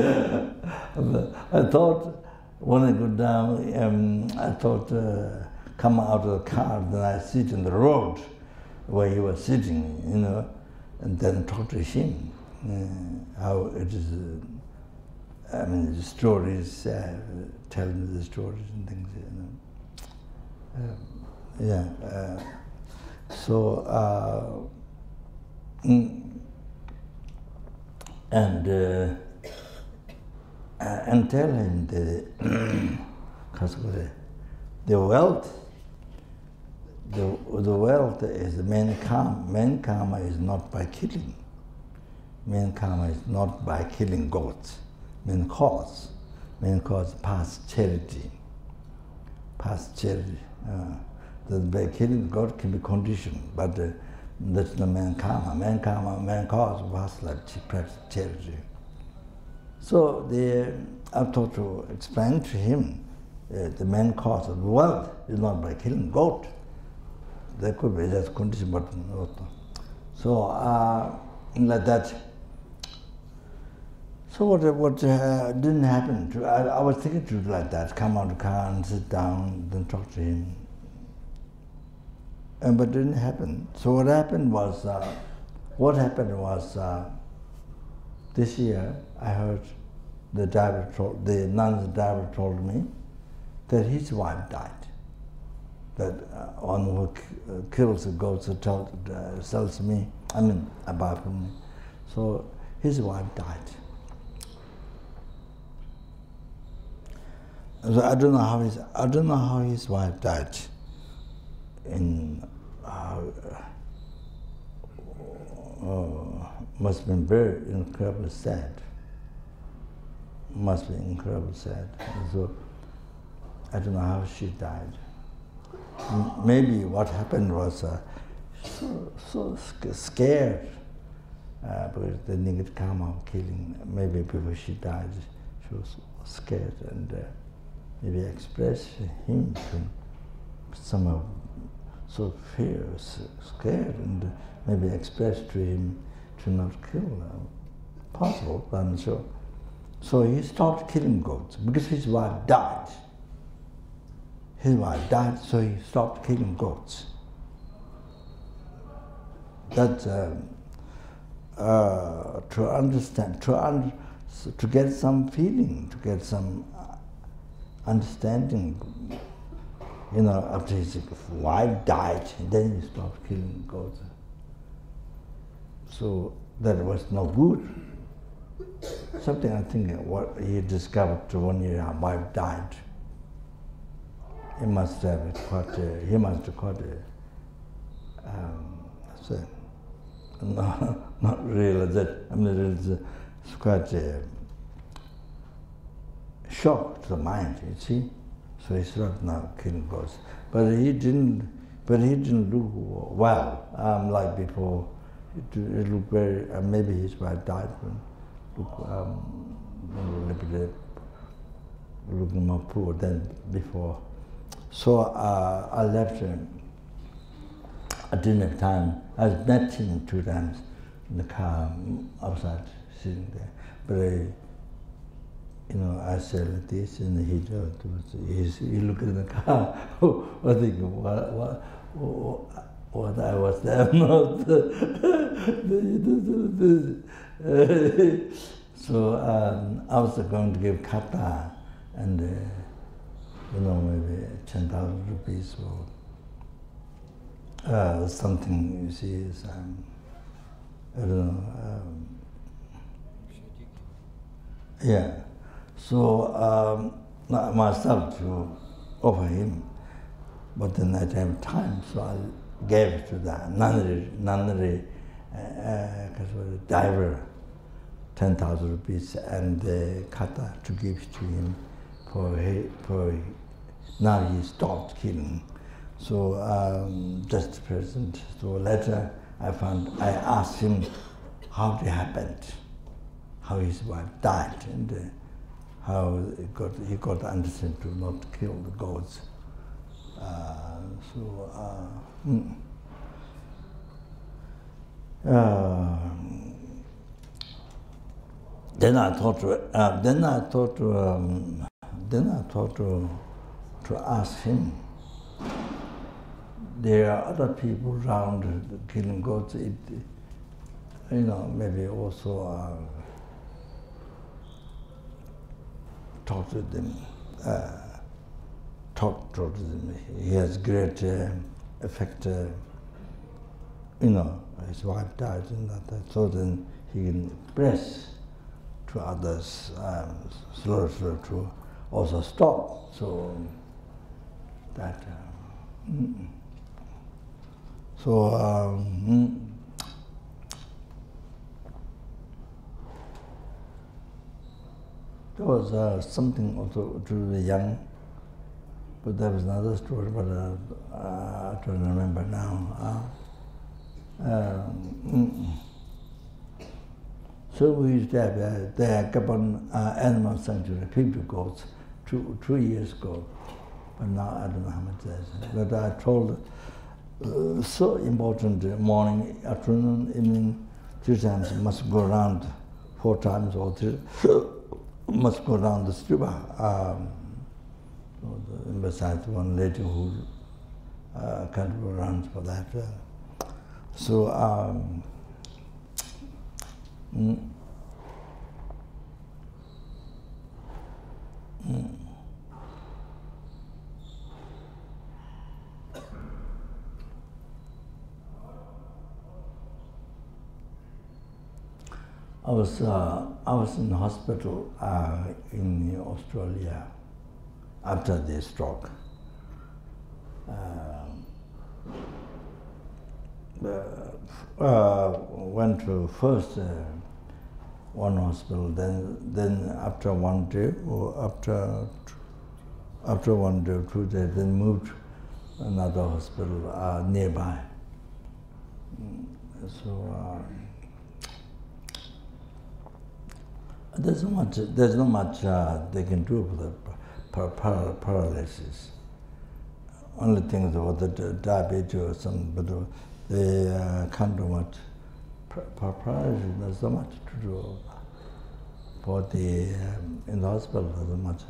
I thought, when I go down, I thought, come out of the car, then I sit in the road where he was sitting, and then talk to him. How it is, the stories, tell me the stories and things, and tell him the wealth is the main karma. Main karma is not by killing. Main karma is not by killing goats. Main cause past charity. Past charity. By killing the goat can be conditioned, but that's the main karma. Main cause was like practice charity. So I thought to explain to him the main cause of wealth is not by killing goat. There could be just condition, but not. So like that. So what didn't happen? I was thinking to do like that, come out of the car and sit down, then talk to him. But it didn't happen. So what happened was this year I heard the nun's driver told me that his wife died. That one who kills the goats sells me, about from me. So his wife died. So I don't know how his wife died. Must have been very incredibly sad. Must be incredibly sad. So I don't know how she died. Maybe what happened was so scared because the negative karma of killing. Maybe before she died, she was scared and maybe expressed him to somehow so scared, and maybe expressed to him to not kill. Possible, but I'm sure. So he stopped killing goats because his wife died. His wife died, so he stopped killing goats. That to understand, to get some feeling, to get some understanding. After his wife died, then he stopped killing goats. So that was no good. Something I think what he discovered 1 year his wife died. He must have quite not realize that. It's quite a shock to the mind, you see. So he started now killing goats. But he didn't but he didn't look well like before. It looked very, maybe his wife died, but looked a little bit looking more poor than before. So I left him. I didn't have time. I met him 2 times in the car outside, sitting there. But I said like this, and he looked in the car. I think what I was there not. So I was going to give Khapa, and maybe 10,000 rupees or something. You see, is I don't know. Yeah. So myself to offer him, but then I didn't have time, so I gave it to the nunnery diver 10,000 rupees and the kata to give to him for now he stopped killing. So just present. So later I asked him how it happened, how his wife died, and how he got understand to not kill the goats. Then I thought to ask him. There are other people around killing goats. Maybe also talk to them. Talk to them. He has great effect. His wife died, and that. So then he can express to others, slow to also stop. So that. There was something also to the young, but there was another story, but I don't remember now. So we used to have the Khapa animal sanctuary, 50 goats, 2 years ago, but now I don't know how much there is. But I told, so important, morning, afternoon, evening, 3 times, must go around 4 times or 3, must go around the stupa. Besides one lady who can't go around for that. I was in the hospital in Australia after the stroke. Went to first one hospital, then after 1 day or after 1 day or 2 days, then moved to another hospital nearby. There's not much they can do for the paralysis. Only things about the diabetes or something, but they can't do much. Paralysis, there's not much to do. For the in the hospital, there's much.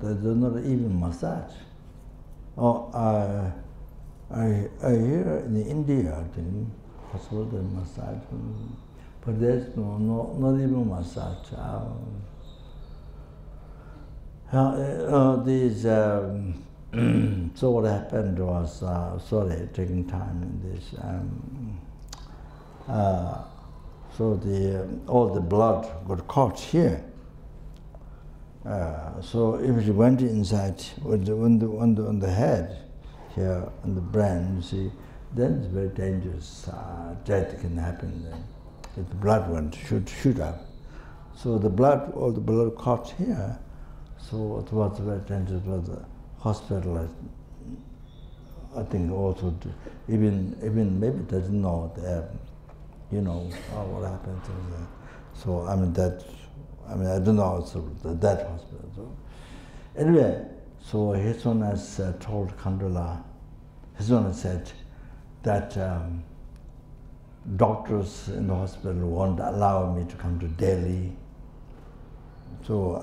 There's not even massage. I hear in India, I think, hospital they massage. But there's not even massage. So what happened was, sorry, taking time in this. So all the blood got caught here. So if it went inside on the head, here on the brain, you see, then it's very dangerous. Death can happen then. If the blood went, shoot up. So all the blood caught here. So it was very dangerous. It was hospitalized I think also even maybe doesn't know that, what happened to them. So I don't know also that hospital. So anyway, so his Holiness told Khandula, His Holiness said that doctors in the hospital won't allow me to come to Delhi. So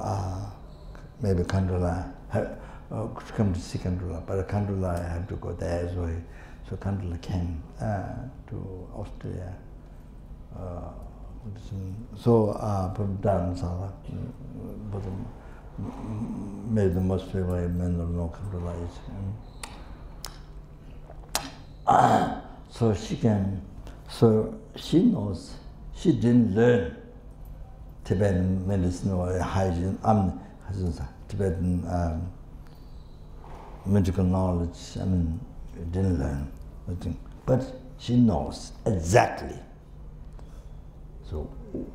maybe Khandula could come to see Khandula, but Khandula had to go there as well. So Khandula came to Australia. So from Dharamsala, maybe the most favorite men of no Khandula is. So she came. So she knows, she didn't learn Tibetan medicine or hygiene, Tibetan medical knowledge, didn't learn nothing. But she knows exactly. So,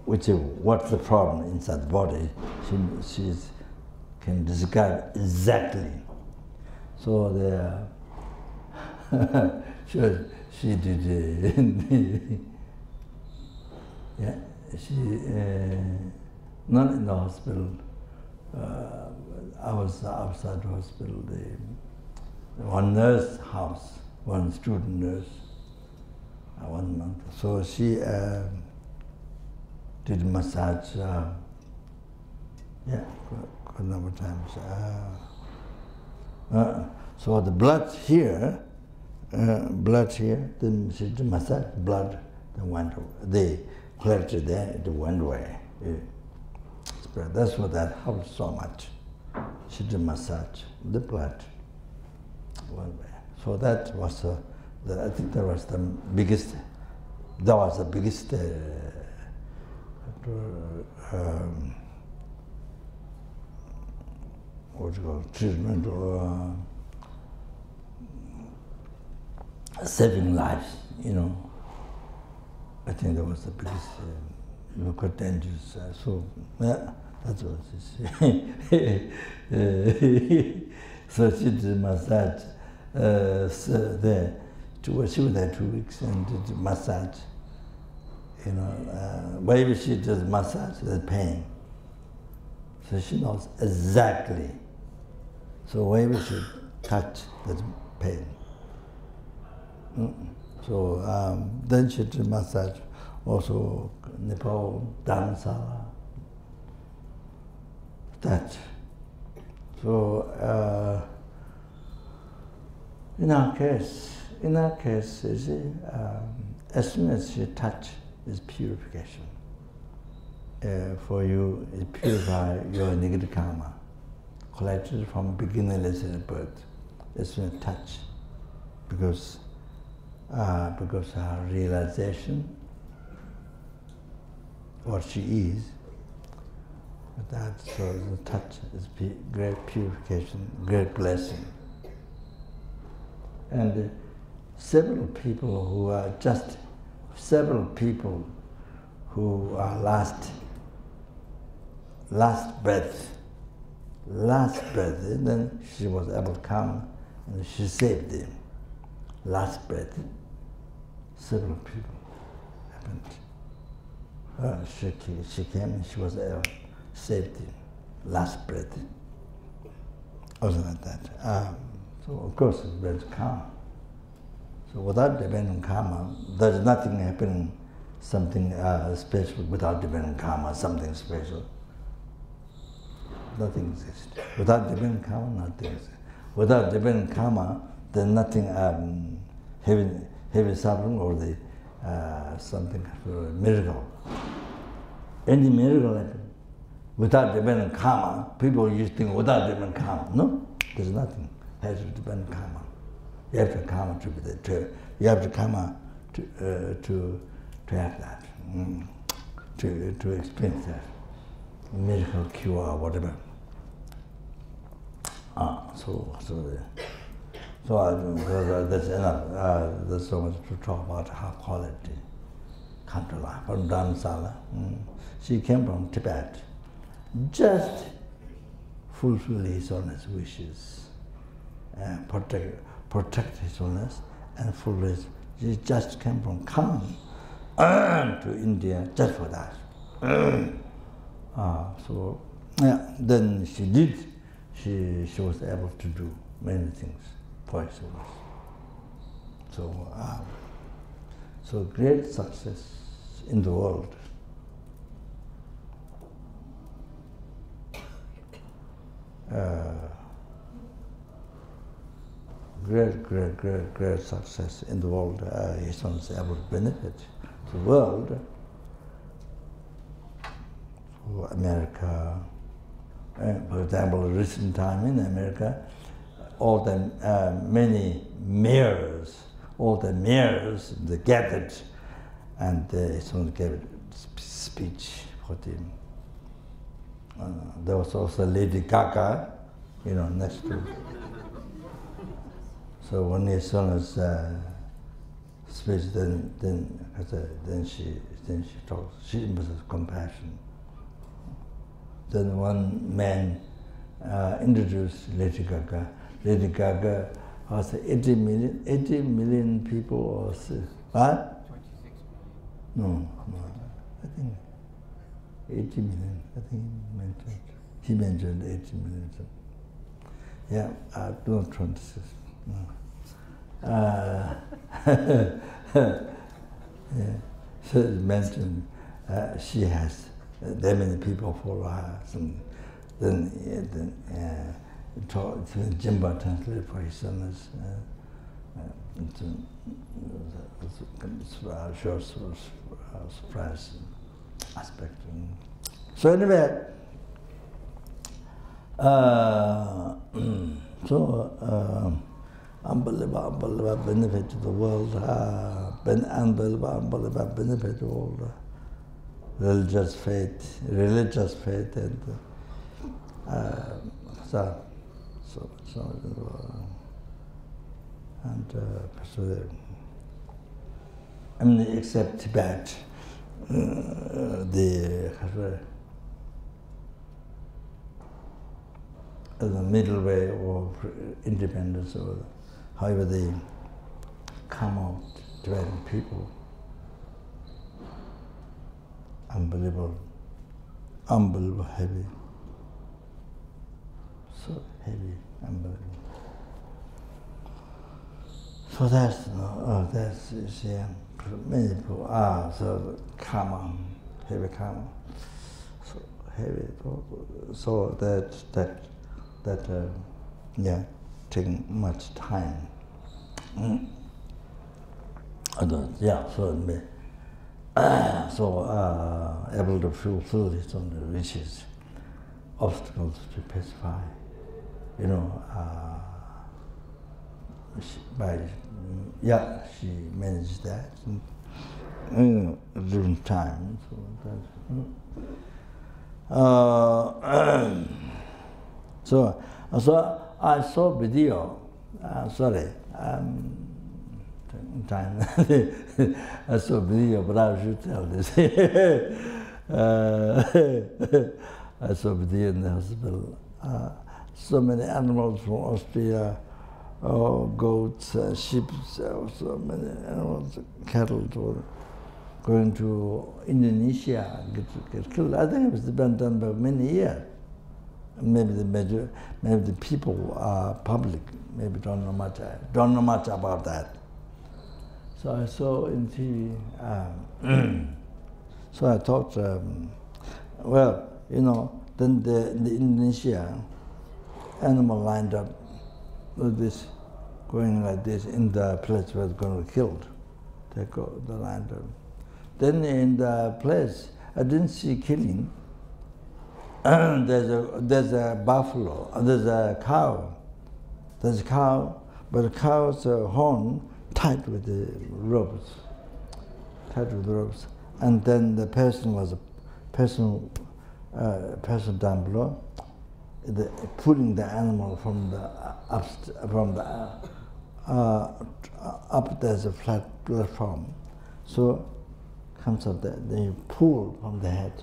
what's the problem inside the body, she can describe exactly. So she did, she, not in the hospital, I was outside the hospital, one nurse house, one student nurse, 1 month. So she did massage, a number of times. So the blood here, then she did massage, blood, then went away. They collected there, it went away. That's what that helped so much. She did massage, the blood went away. So that was, I think that was the biggest, treatment or saving lives, I think that was the biggest, quite dangerous. So that was it. So she did massage there. She was there 2 weeks and did massage. Whenever she does massage, there's pain. So she knows exactly. So whenever she touch, there's pain. So then she did massage, also Nepal, Dharamsala, that. So in our case, you see, as soon as you touch, is purification. For you, it purify your negative karma, collected from beginningless birth. As soon as touch, because her realization, what she is, so the touch is great purification, great blessing. And several people who are last breath, and then she was able to come and she saved them. Last breath, several people happened. She came and she was able to save them. Last breath, also like that. So of course it's very calm. So without dependent karma, there's nothing happening, something special without dependent karma, something special. Nothing exists. Without dependent karma, nothing exists. Without dependent karma, there's nothing heavy suffering or the something miracle. Any miracle happens. Without dependent karma, people used to think without dependent karma. No, there's nothing. Has to depend karma. You have to karma to be there. You have to karma to have that, to experience that miracle cure or whatever. So that's enough. There's so much to talk about her quality. Khandula from Dharamsala. She came from Tibet, just fulfill his honest wishes, protect his illness and full rest. He just came from Khan to India just for that. So yeah, then she did. She was able to do many things for his illness. So great success in the world. Great success in the world. His son is able to benefit the world, for America. For example, recent time in America, all the many mayors, they gathered, and his son gave a speech for them. There was also Lady Gaga, next to. So when his son's speech, then she talks. She was compassion. Then one man introduced Lady Gaga. Lady Gaga has 80 million people, or what? 26 million. No, I think 80 million. I think he mentioned 80 million. Yeah, not 26. No. Yeah. So it mentioned she has that many people follow her. Then Jimba translated for his son. Short surprise aspect. So anyway, unbelievable benefit to the world, unbelievable benefit to all the religious faith, and except Tibet, the middle way of independence, or however they come out, Tibetan people. Unbelievable heavy. So heavy, unbelievable. So that's many people so karma, heavy karma. So heavy, so that taking much time. Able to fulfill his own wishes, obstacles to pacify, she managed that during time. So I saw video. I saw video, but I should tell this. I saw video in the hospital. So many animals from Austria, goats, sheep, so many animals, cattle were going to Indonesia, get killed. I think it was been done by many years. Maybe the people are public, maybe don't know much about that. So I saw in TV. So I thought, then the Indonesia animal lined up with this, going like this in the place where it's going to be killed. They lined up. Then in the place, I didn't see killing. There's a buffalo, there's a cow. There's a cow, but the cow's horn tied with the ropes. And then the person down below, pulling the animal from the up. There's a flat platform, so comes up there. Then you pull from the head.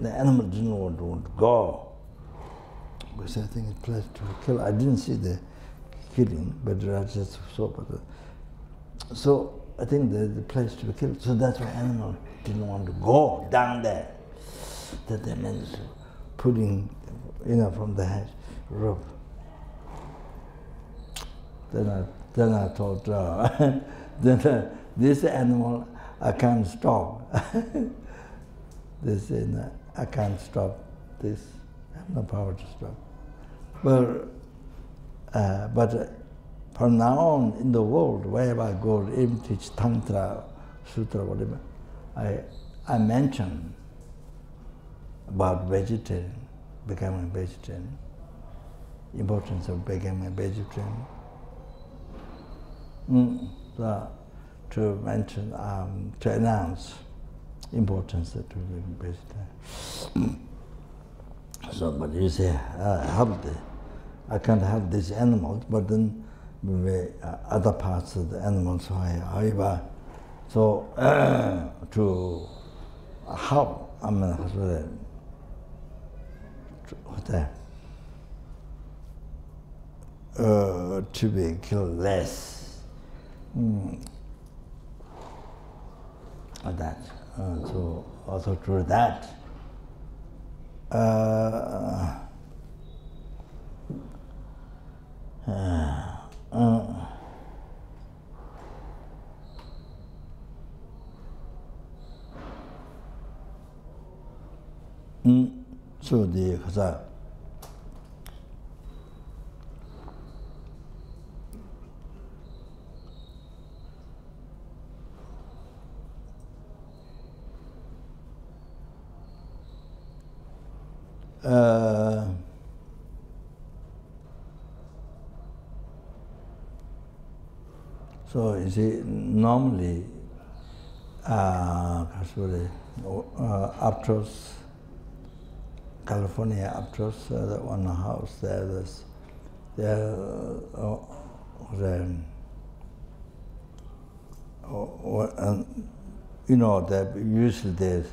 The animal didn't want to go because I think it's planned to kill. I didn't see the killing, but just so. So I think the place to be killed. So that's why animal didn't want to go down there. That they meant putting, from the hedge rope. Then I thought, this animal I can't stop. I can't stop this. I have no power to stop. But from now on in the world, wherever I go, even teach Tantra, Sutra, whatever, I mention about vegetarian, becoming a vegetarian, importance of becoming a vegetarian. To mention, to announce importance to be vegetarian. So, but you say, I can't help these animals, but then other parts of the animals, however, so to help, to be killed less. That. So also through that, so the Khasa. So you see, normally, Aptos, California Aptos, the one house there, that usually there's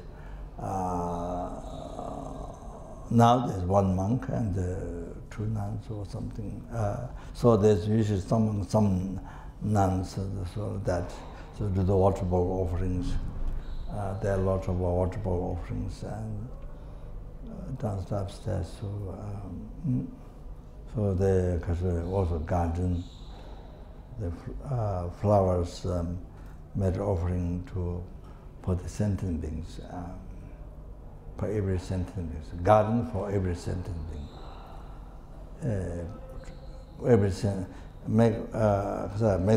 now there's one monk and two nuns or something. So there's usually some nuns so do the water bowl offerings. There are a lot of water bowl offerings and downstairs upstairs. So there also garden, the flowers made offering for the sentient beings. For every sentient being, garden for every sentient being. Make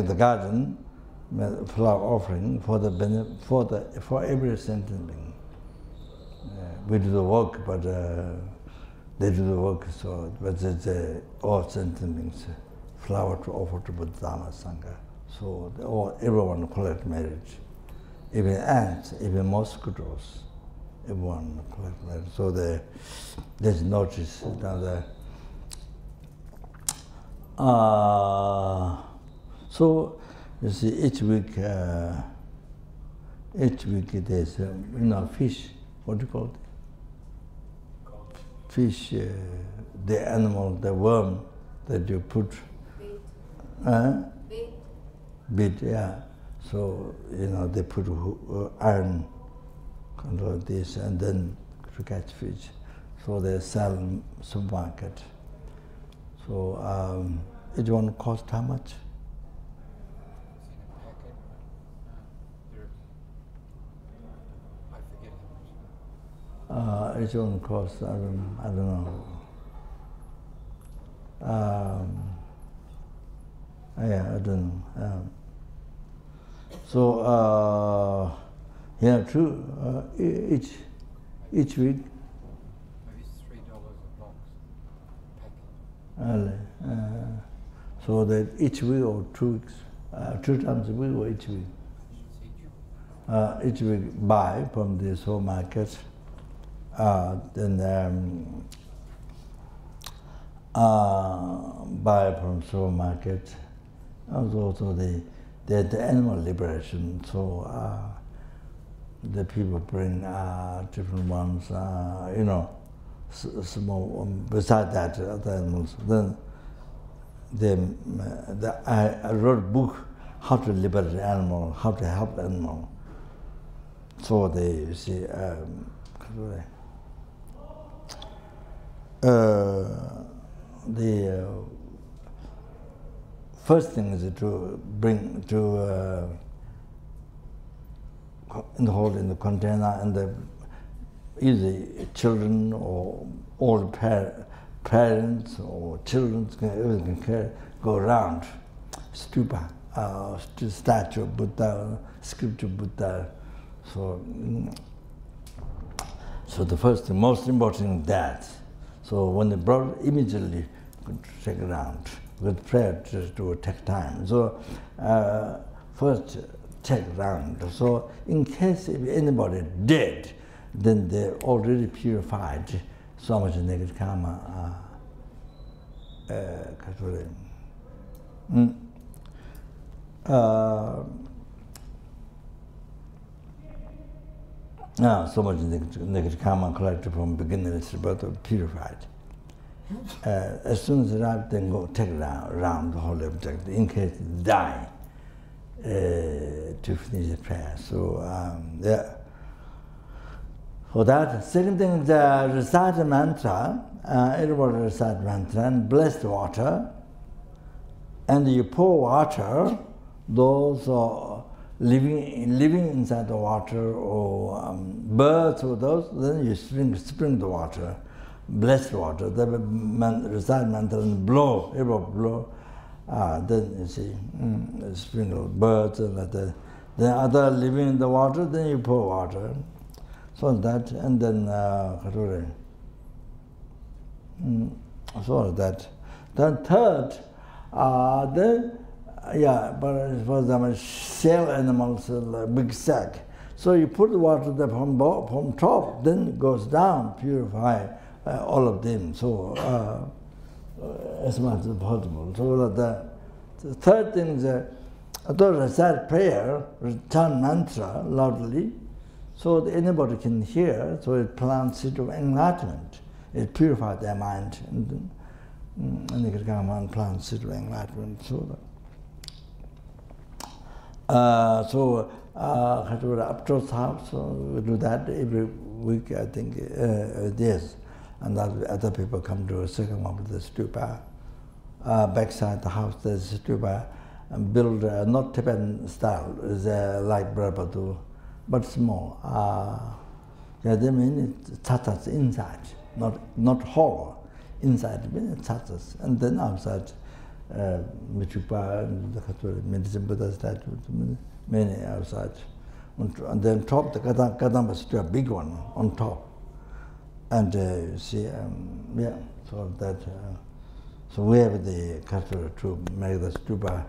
the garden, flower offering for every sentient being. We do the work, but they do the work. So, but it's all sentient beings, flower to offer to Buddha Dhamma Sangha. So everyone collect marriage, even ants, even mosquitoes. Everyone collect marriage. So there's notice down there. So you see, each week there's fish. What do you call it? Fish, the animal, the worm that you put. Bait, yeah. So they put iron control this, and then to catch fish. So they sell in supermarket. So it won't cost how much? It won't cost, I don't know. Yeah, I don't know. So yeah, true. Each week. Maybe $3 a box. Packet. So that each week or 2 weeks, 2 times a week or each week. Each week buy from the supermarket. Then buy from supermarket. Also the animal liberation. So the people bring different ones, small. Beside that, other animals. Then I wrote a book, how to liberate animal, how to help animal. So they, you see, the first thing is to bring to hold in the container, and the either children or old parents or children can go around stupa, statue of Buddha, scripture Buddha. So the first thing, most important is that. So when they brought it, immediately take it around. With prayer to take time. So first take round. So in case if anybody dead, then they're already purified. So much negative karma. So much negative karma collected from beginning to birth purified. As soon as it arrives, then go take it around the whole object in case they die to finish the prayer. So yeah. For that, second thing is recite the mantra. Everybody recite mantra and bless the water. And you pour water. Those are living inside the water, or birds or those. Then you spring the water. Bless the water, then recite mantra and blow, everybody blow. Then you see, sprinkle birds and like that. Then other living in the water, then you pour water. So that, and then so that. Then third, but for example, shell animals, like big sack. So you put the water there from top, then it goes down, purify all of them. So as much as possible. So the third thing is, although recite prayer, chant mantra loudly, so that anybody can hear. So it plants it of enlightenment. It purifies their mind, and they can come and plant seed of enlightenment. So up to house, so we do that every week, I think, yes. And other people come to a second one with the stupa. Backside the house, there's a stupa, and build not Tibetan style, is like Brabatu, but small. Yeah, they mean tatas inside, not hollow. Inside, tatas, and then outside, Michupa and the medicine Buddha statue, many outside. And then top, the Kadamba statue, a big one on top. And you see, yeah, so that, so we have the culture to make the stupa,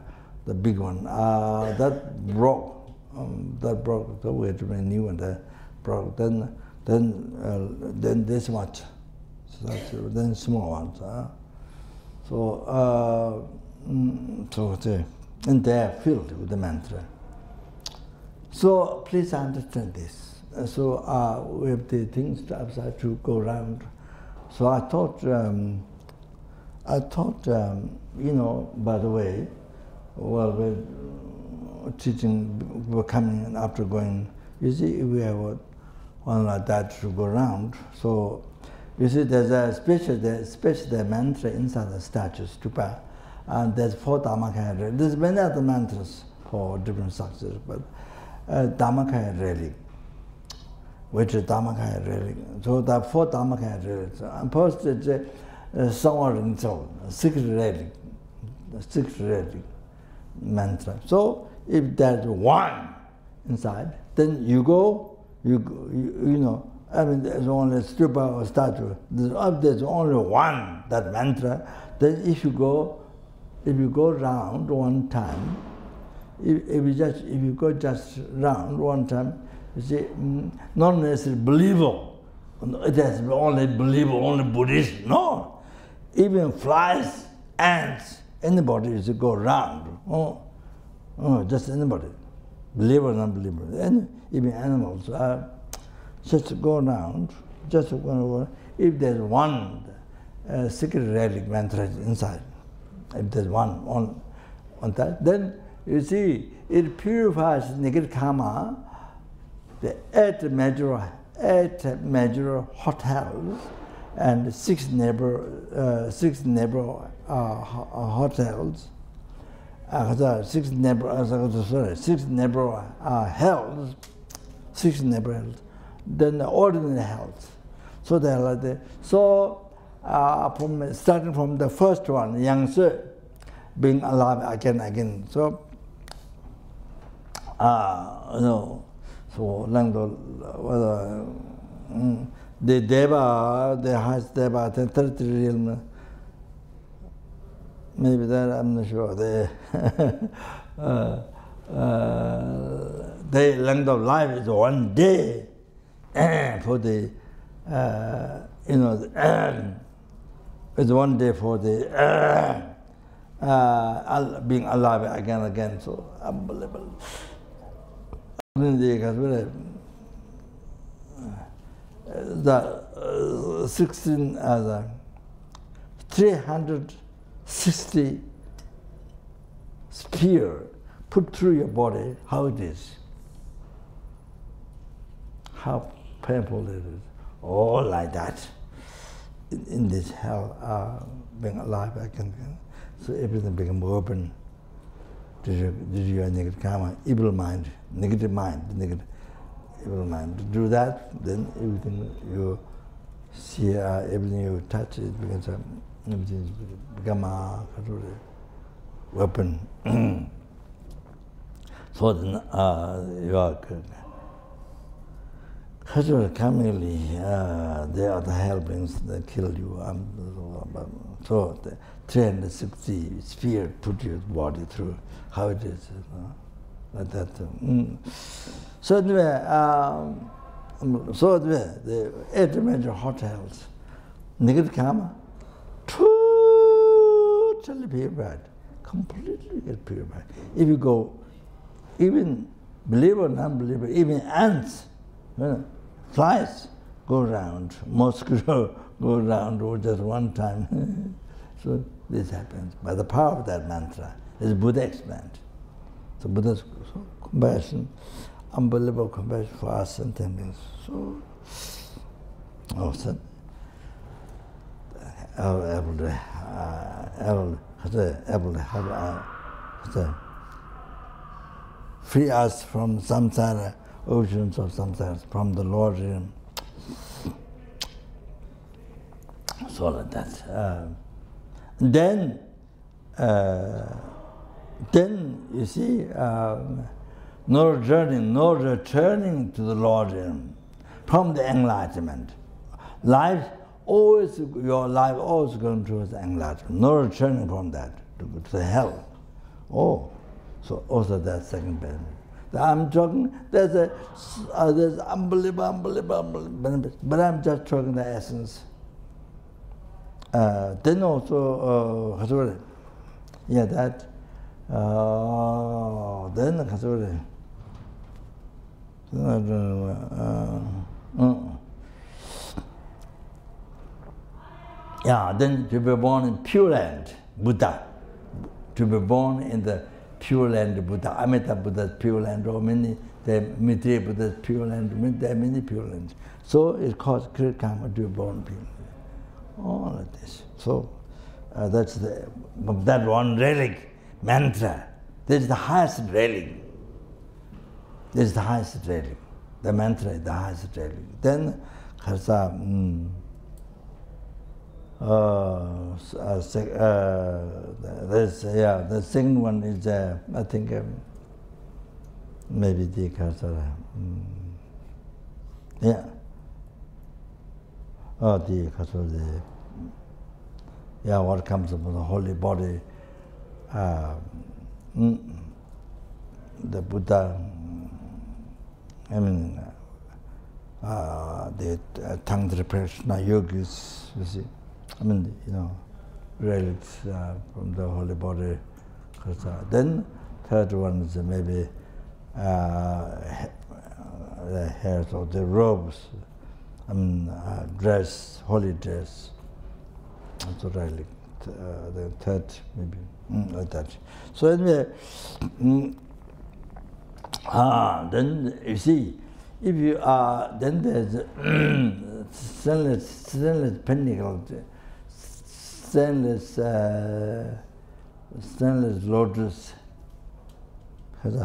the big one. That broke, so we had to make a new one that broke. Then this much, so that's, then small ones. And they are filled with the mantra. So please understand this. So we have the things to upside to go around. So I thought, you know, by the way, while we're teaching, we're coming after going, you see, we have one like that to go around. So you see, there's a special mantra inside the statue, stupa, and there's 4 Dhammakaya. There's many other mantras for different structures, but Dhammakaya relic, which is Dhammakaya relic. So there are 4 Dhammakaya relics. And first it's Tsong and Tsong, 6 relic mantra. So if there's 1 inside, then you know, I mean, there's only a stupa or statue. There's only 1, that mantra. Then if you go round 1 time, if you go just round 1 time, you see, not necessarily believable. It has only believable, only Buddhist. No, even flies, ants, anybody is to go round. Oh, just anybody, believer or non-believer, and even animals. Just go around, if there's 1 secret relic mantra inside, if there's one on that, then you see it purifies negative karma. The eight major hotels and six neighbor hotels, six neighbor hells, then the ordinary hells. So they are like that. So starting from the first one, Yangtze, being alive again. So so the Deva, the highest Deva, the 30 realm, maybe that I'm not sure. The length of life is 1 day for the it's 1 day for the being alive again. So unbelievable. The 360 spear put through your body, how it is, how painful it is, all like that. In this hell, being alive again. So everything becomes open to your negative karma, evil mind, negative mind, evil mind. To do that, then everything you see, everything you touch, it becomes everything become a weapon. So then you are commonly the other hell beings that kill you. So the 360 sphere put your body through how it is, like that. So anyway, the 8 major hotels, negative karma, totally purified, completely get purified. If you go, even believer, non-believer, even ants, flies go around, mosquito go around just one time. So this happens by the power of that mantra. As Buddha explained. So Buddha's compassion, unbelievable compassion for us and beings. So awesome. Able to free us from samsara, oceans of samsara, from the Lord realm. So like that. Then you see, no returning to the Lord realm from the enlightenment. Your life always going towards enlightenment. No returning from that to the hell. Oh, so also that second benefit. I'm talking. There's unbelievable benefits, but I'm just talking the essence. Then also, that. Then then to be born in Pure Land, Buddha. To be born in the Pure Land, Buddha. Amita Buddha's Pure Land, or many, the Maitreya Buddha's Pure Land, there are many Pure Lands. So it causes great karma to be born Pure Land. All of this. So that's that one relic. Mantra, this is the highest relic. This is the highest relic. The mantra is the highest relic. Then, the second one is, I think, maybe the Khasa. The Khasa, what comes from the holy body. The Buddha, the Tantra practitioner yogis, you see, relics from the holy body. Then third one is maybe the hairs or the robes, dress, holy dress, also relic. the third, maybe, like that. So anyway, then you see, if you are, then there's stainless pinnacle, stainless lotus. There's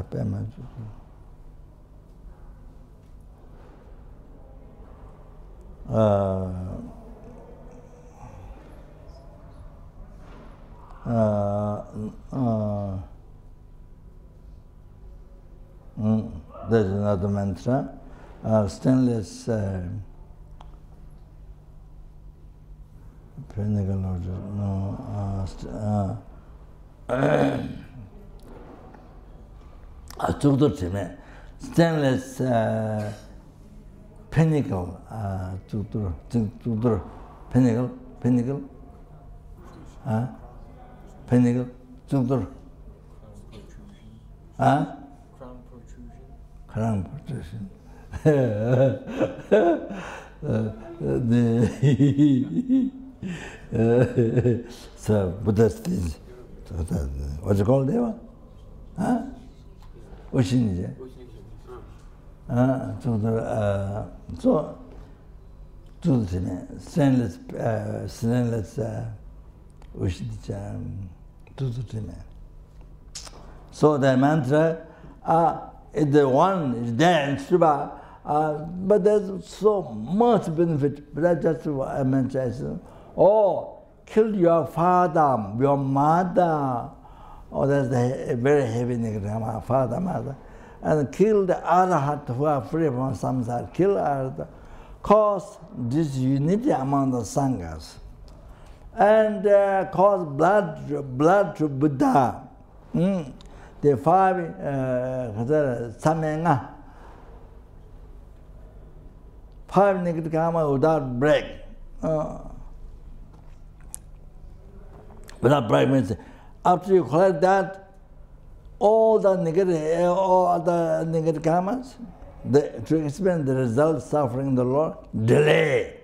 another mantra, stainless pinnacle lotus. Stainless pinnacle, pinnacle, pinnacle, crown protrusion. So Buddha's things. What's it called, Deva? Oshinija. So stainless Oshinija. So the mantra, the one is there in Shiva, but there's so much benefit. But I just mentioned, kill your father, your mother. That's a very heavy nigama, father, mother. And kill the arahat who are free from samsara. Kill arahat. Cause this unity among the sanghas. And cause blood to Buddha. The five samenga. Five nigama without break. Without break means after you collect that, all the negative karmas, to experience the result suffering the Lord, delay.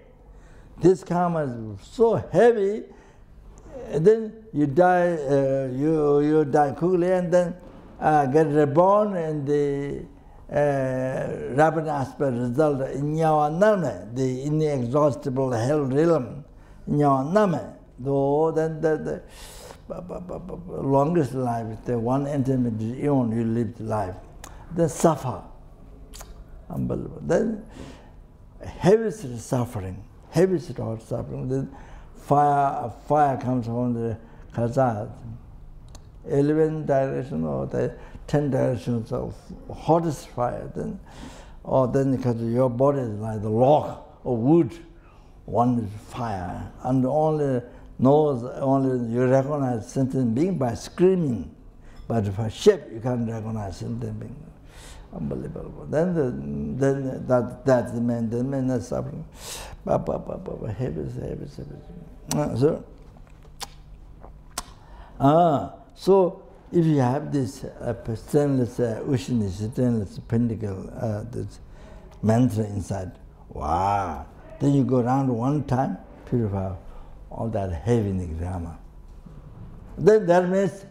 This karma is so heavy, then you die, you die quickly, and then get reborn in the rapid aspect result in Yawaname, the inexhaustible hell realm, in Yawaname. Though the longest life, the one intermediate eon you lived life, they suffer. Unbelievable. Then heaviest suffering, then fire comes from the Khazad. 11 directions or the 10 directions of hottest fire, then because your body is like the log of wood, one is fire, and only you recognize sentient being by screaming, but for shape you can't recognize sentient being. Unbelievable. Then that's the man is suffering. Heavy. So if you have this stainless stainless pinnacle, this mantra inside, wow! Then you go around one time, purify all that heavy nigrama. Then that means,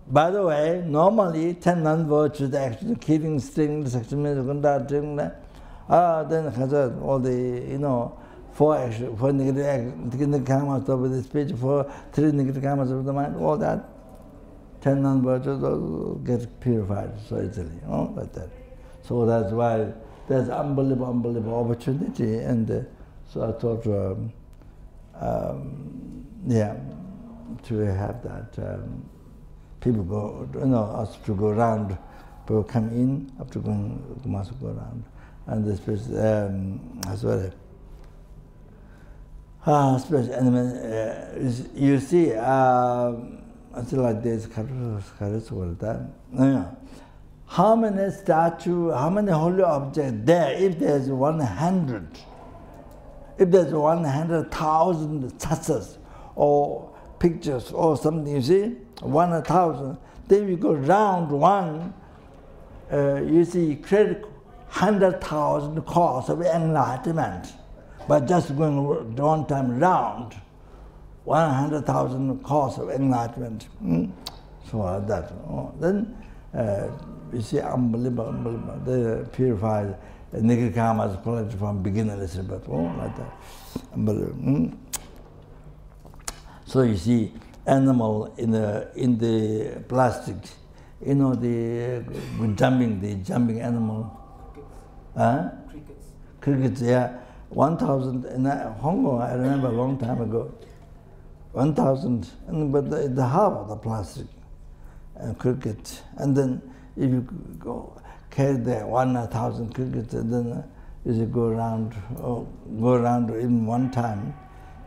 by the way, normally 10 non-virtues, the action, killing, stealing, section, then all the, 4 action, 4 negative karmas of the speech, 3 negative karmas of the mind, all that, 10 non-virtues all get purified so easily, like that. So that's why there's unbelievable opportunity, and so I thought, to have that people go, us to go around, people come in, up to must go around, and this place as well. You see, I feel like this. How many statues, how many holy objects there? If there's 100, if there's 100,000 tassas or pictures or something, you see, 1,000. Then you go round one, you see, create 100,000 cause of enlightenment by just going one time round. 100,000 course of enlightenment. So that. Then you see, unbelievable. They purified Nigrikarma's quality from beginnerless rebirth. Like that. Unbelievable. So you see, animal in the plastic, you know, the jumping animal. Crickets, yeah. 1,000 in Hong Kong, I remember a long time ago. 1,000, but the half of the plastic cricket. And then if you go carry the 1,000 crickets, and then you go around in one time.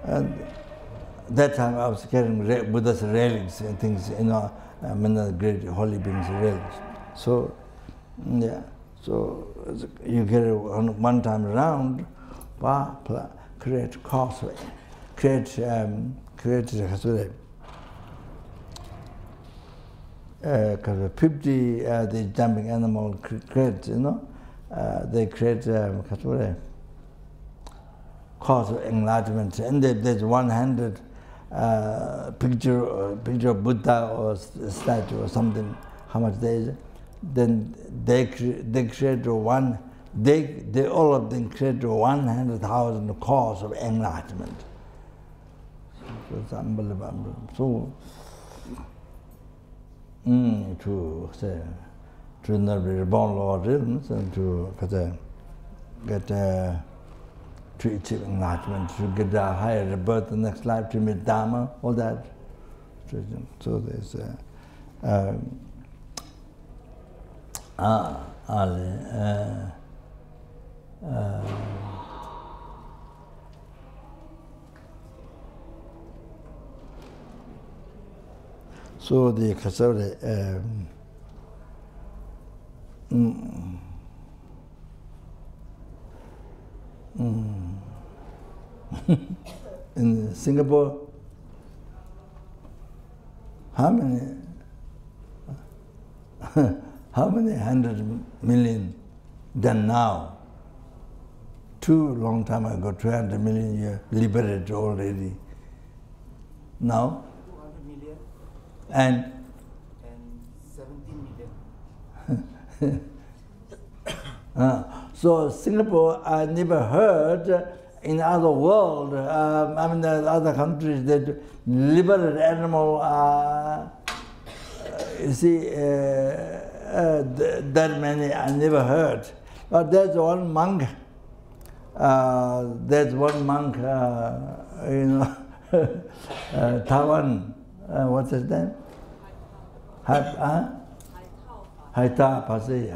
And that time I was carrying Buddha's relics and things, you know, the great holy beings' relics. So, yeah. So you get it one time around, create causeway, create 50 the jumping animal create, you know, they create cause of enlightenment, and there's 100 picture of Buddha or statue or something. How much there is? Then they create all of them create 100,000 cause of enlightenment. So it's unbelievable. So to not be reborn Lord realms and to get to achieve enlightenment, to get a higher rebirth the next life, to meet Dharma, all that. So there's so the Khasavre in Singapore, how many 100 million than now? Too long time ago, 200 million years liberated already. Now? 200 million. And 17 million. So Singapore, I never heard in other world, the other countries that liberated animal, you see, that many I never heard. But there's one monk, Taiwan, what's his name? Haita Pase.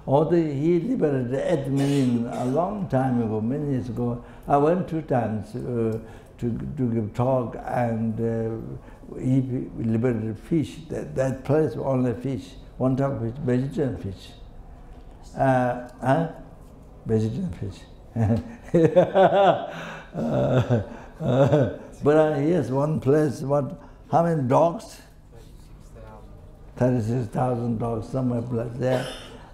He liberated 8 million a long time ago, many years ago. I went 2 times to give talk, and he liberated fish. That place only fish, one type of fish, vegetarian fish. Vegetarian fish. But yes, one place, how many dogs? 36,000 dogs, somewhere there.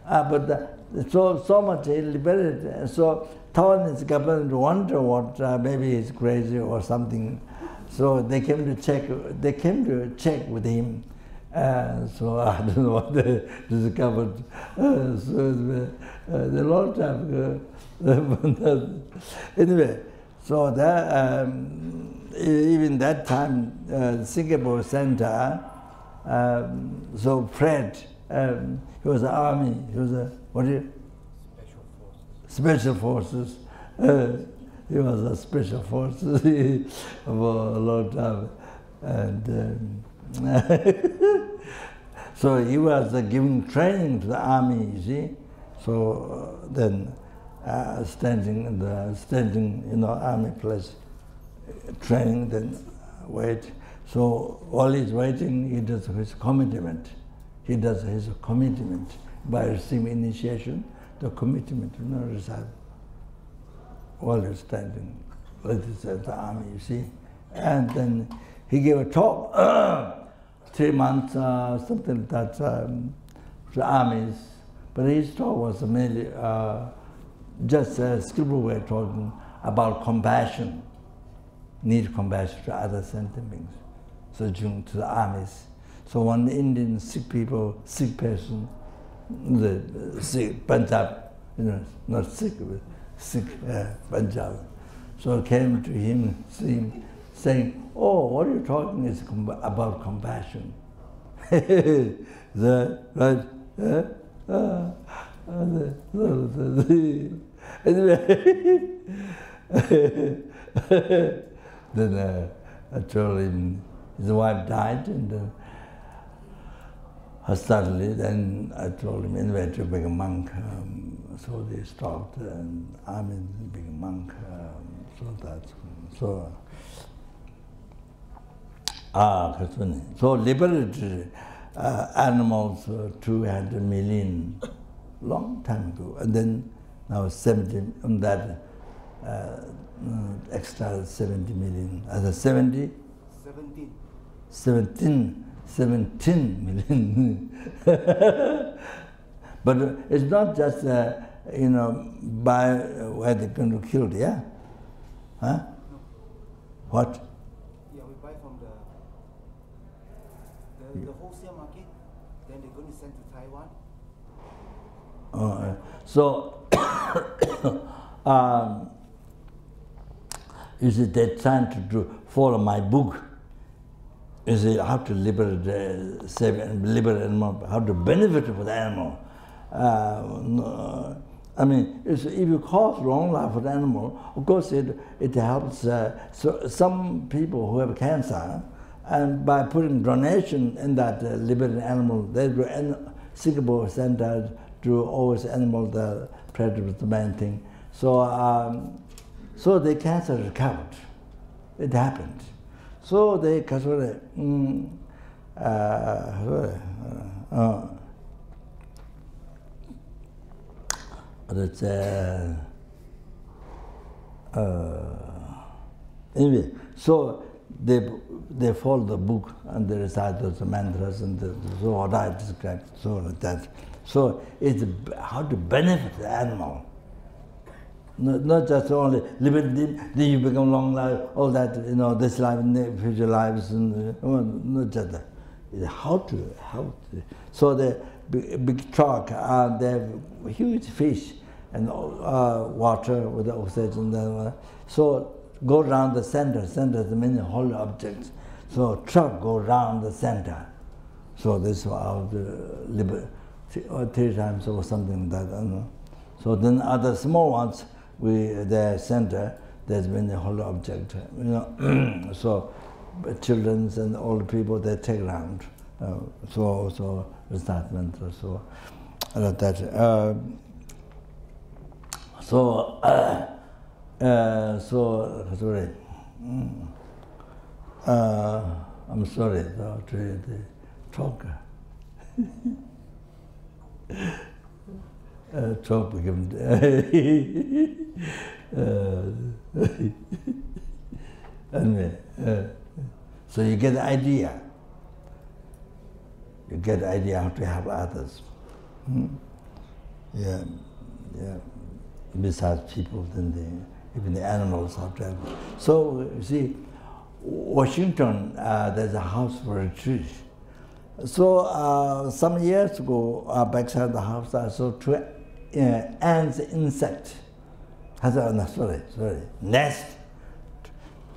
But so much he liberated. So Taiwanese government wonder what maybe he's crazy or something. So they came to check. They came to check with him. So I don't know what they discovered. So the long time ago. Anyway, so that even that time, Singapore Center. So Fred. He was an army. He was Special forces. He was a special forces for a long time, and so he was giving training to the army. You see, so then standing in the army place, training, then wait. So while he's waiting, he does his commitment. He does his commitment by receiving initiation, the commitment, recite while he's standing, like this at the army, you see. And then he gave a talk, 3 months, something like that, to armies. But his talk was mainly just a skillful way of talking about compassion. need compassion to other sentient beings, so to the armies. So one Indian sick person, the sick Punjab, not sick, but sick Punjab. So came to him, saying, "Oh, what are you talking is about compassion." Right? Anyway, then I told him his wife died, and suddenly then I told him anyway to become a monk. So they stopped, and I'm being a monk. So liberated animals 200 million long time ago, and then now 70 on that extra 70 million. As a 70? 17 million. But it's not just by where they're going to kill it, yeah? Huh? No. What? Yeah, we buy from the wholesale market, then they're going to send to Taiwan. So, you see, they're trying to follow my book. You see, how to liberate animal, how to benefit for the animal. I mean, if you cause long life for the animal, of course it helps so some people who have cancer, and by putting donation in that liberated animal, they do Singapore Center to always animal the predator, the main thing. So so the cancer recovered. It happened. So they anyway, so they follow the book and they recite those mantras and so what I described, so like that. So it's how to benefit the animal. Not just only live then you become long life, all that, this life and future lives, and not just that. It's how to help. So the big truck, they have huge fish and water with the oxygen. So go around the center. Center is the main holy object. So truck go around the center. So this is how the 3 times or something like that. So then other small ones, the center, there's been a whole object, So children and old people, they take around. So resentment, so that. Sorry. I'm sorry to talk. Talk became anyway. So you get the idea. You get the idea how to help others. Yeah. Besides people, then even the animals have to help. So you see, Washington, there's a house for retreat. So some years ago, backside the house, I saw 2 ants insect. Nest.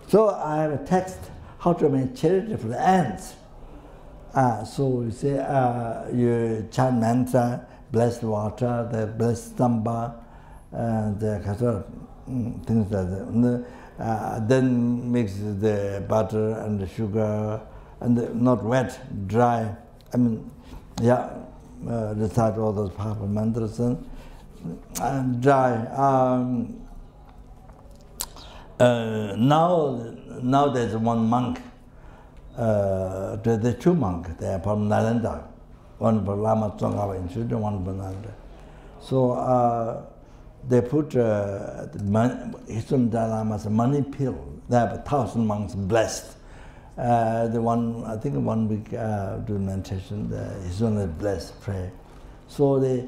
So I have a text how to make charity for the ants. So you say you chant mantra, blessed water, the blessed samba, and things like that. Then mix the butter and the sugar, and not wet, dry. I mean, recite all those powerful mantras and dry. Now there's one monk. There's 2 monks. They are from Nalanda. One from Lama Tsong in Sweden, one from Nalanda. So they put His Lama's money pill. They have 1,000 monks blessed. I think 1 week doing meditation, His blessed prayer. So the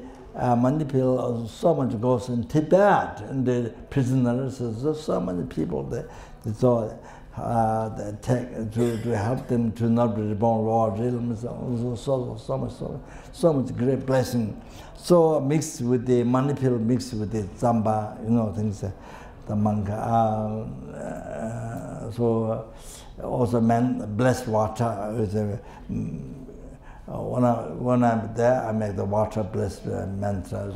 money pill so much goes in Tibet, and the prisoners, so many people there. So to help them to not be reborn Lord realm. So much great blessing. So mixed with the manipul, mixed with the zamba, things, the monk. Also blessed water. When I'm there, I make the water blessed mantras.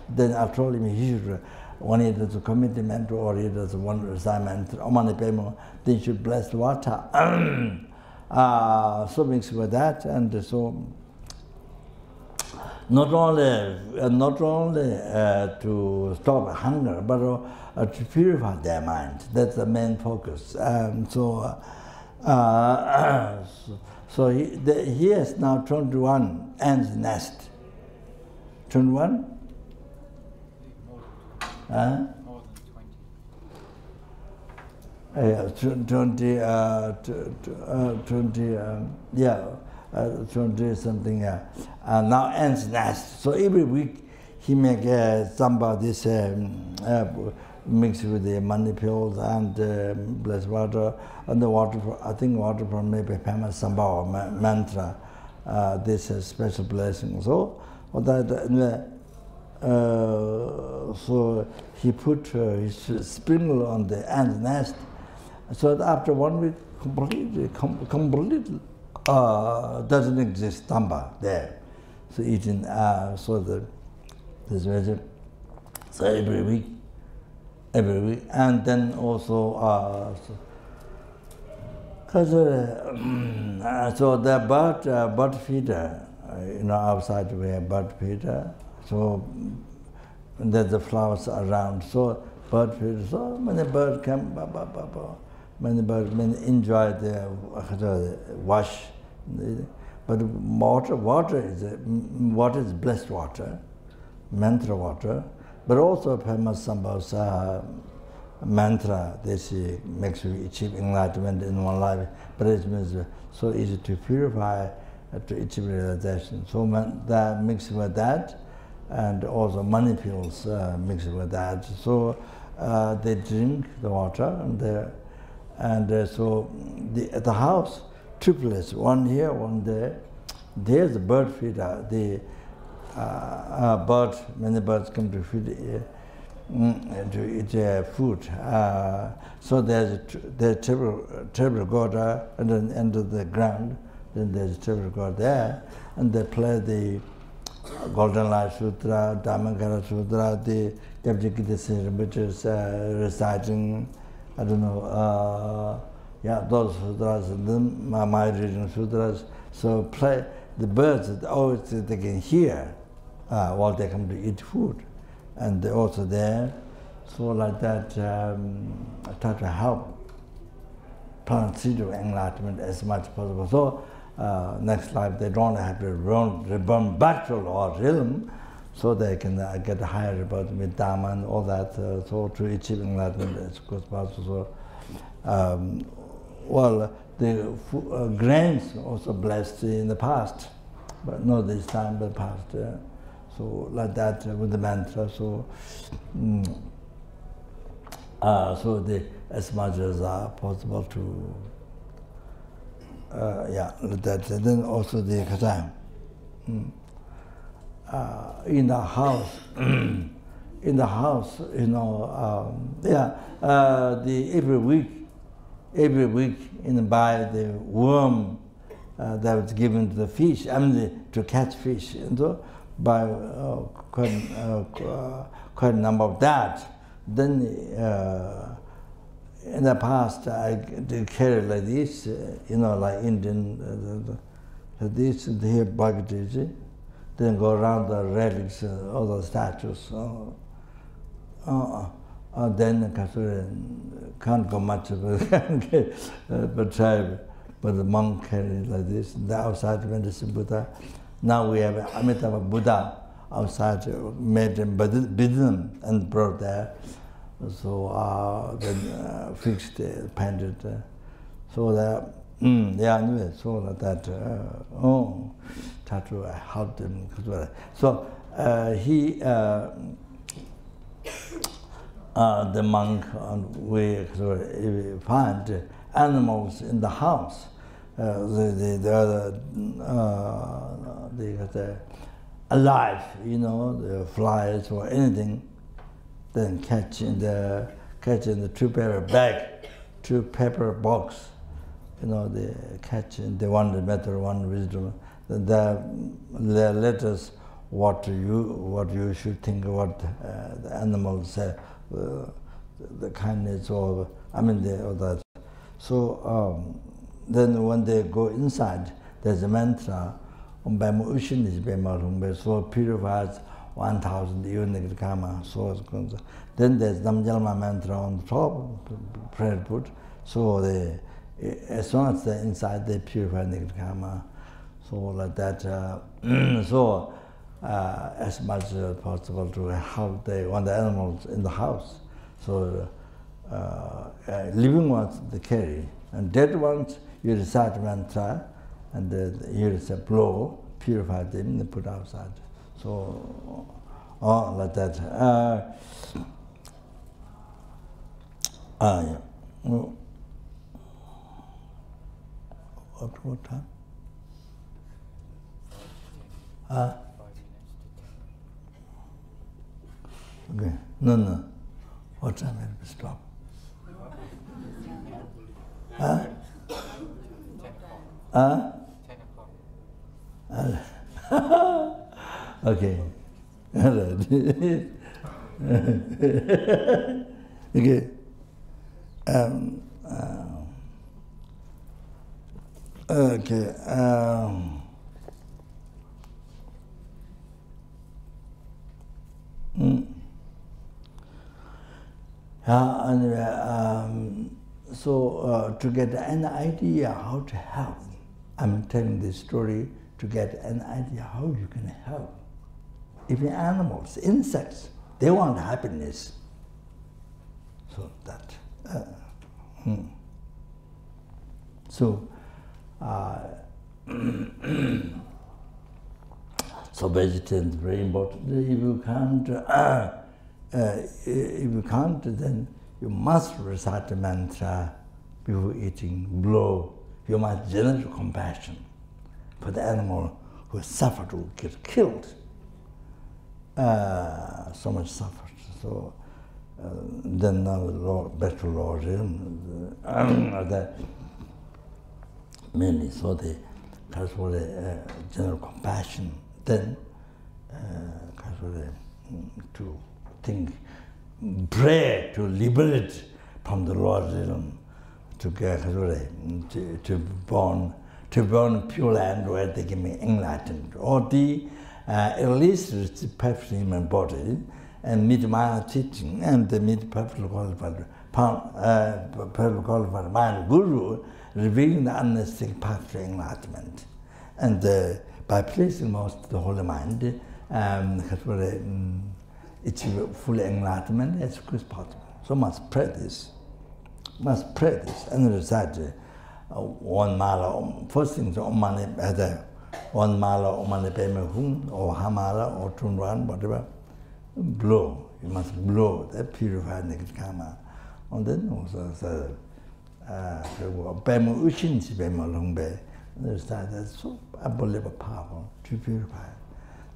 Then I told him he should, when he does a committee mantra or he does one assignment, then he should bless water. So mixed with that, and so not only to stop hunger, but to purify their mind. That's the main focus. So he has now 21 ants nest. 21? More than 20. 20 something. Now ants nest. So every week he make some of this mixed with the money pills and blessed water, and the water. I think water from maybe famous samba or mantra. This is special blessing. So so he put his sprinkle on the ant nest. So that after 1 week, completely doesn't exist samba there. So eating this way. So every week, and then also so the bird feeder, outside we have bird feeder. So there's the flowers around. So bird feeder. So many birds come. Many birds enjoy the wash. But water is blessed water, mantra water. But also famous sambha's mantra, this makes you achieve enlightenment in one life. But it means so easy to purify, to achieve realization. So that mixed with that, and also money pills mixed with that. So they drink the water, and so at the house, two places, one here, one there. There's a bird feeder. Many birds come to feed to eat food. So there's table god and then under the ground. Then there's a table god there, and they play the Golden Light Sutra, Dhammakara Sutra, the Kyabje Lama Rinpoche reciting. I don't know. Those sutras, and then my reading sutras. So play the birds. Always they can hear. While they come to eat food, and they're also there. So like that, I try to help plant seed of enlightenment as much as possible. So next life they don't have to reborn back to Lord realm, so they can get a higher rebirth with Dharma and all that. So to achieve enlightenment as good as possible. So, the grains also blessed in the past, but not this time, but past. So like that with the mantra. So, so as much as possible to like that. And then also the khatam. In the house, every week, by the worm that was given to the fish. To catch fish, and so by quite a number of that. Then in the past I did carry like this, like Indian, this here Bhagavad, then go around the relics, all the statues. Then can't go much, but the monk carried like this. The outside medicine Buddha. Now we have Amitabha Buddha outside, made in Buddhism and brought there. So then fixed, painted. So that, anyway, so like that. Try to help them. So he, the monk, we find animals in the house, the alive, the flies or anything, then catch in the two paper bag, two paper box, they catch in the one method, one wisdom. The letters what you should think, what the animals say, the kindness of that. So then when they go inside, there's a mantra. So purifies 1,000 unit karma. So then there's Namjalma mantra on the top, prayer put. So as soon as they're inside, they purify negative karma. So like that. So as much as possible to help the animals in the house. So living ones they carry, and dead ones you recite mantra, and here is a blow, purify them, and put outside. So like that. Yeah. What time? 5 minutes. Okay. No. What time will we stop? 10 o'clock. Okay. All right. Okay. Okay. Anyway, so to get an idea how to help, I'm telling this story to get an idea how you can help. Even animals, insects, they want happiness. So that. So vegetarian is very important. If you can't, then you must recite the mantra before eating. Blow. You must generate compassion for the animal who suffered, who get killed. So much suffered. So then now the Lord, back to Lord, mainly so they cause for the general compassion. Then cause for the to think, pray to liberate from the Lord's realm, to get to born pure land where they can be enlightened, or at least receive perfect human body and meet my teaching and meet perfectly qualified mind guru, revealing the unnecessary path to enlightenment. And by placing most of the holy mind, it's full enlightenment as quick as possible. So must pray this. And recite one mala. First thing is one mala, Om Peme Hum, or Hamala, or Tunran, whatever. Blow. You must blow. That purifies negative karma. And then also Peme Ushin si Peme Lungbe. Recite that's so unbelievable powerful to purify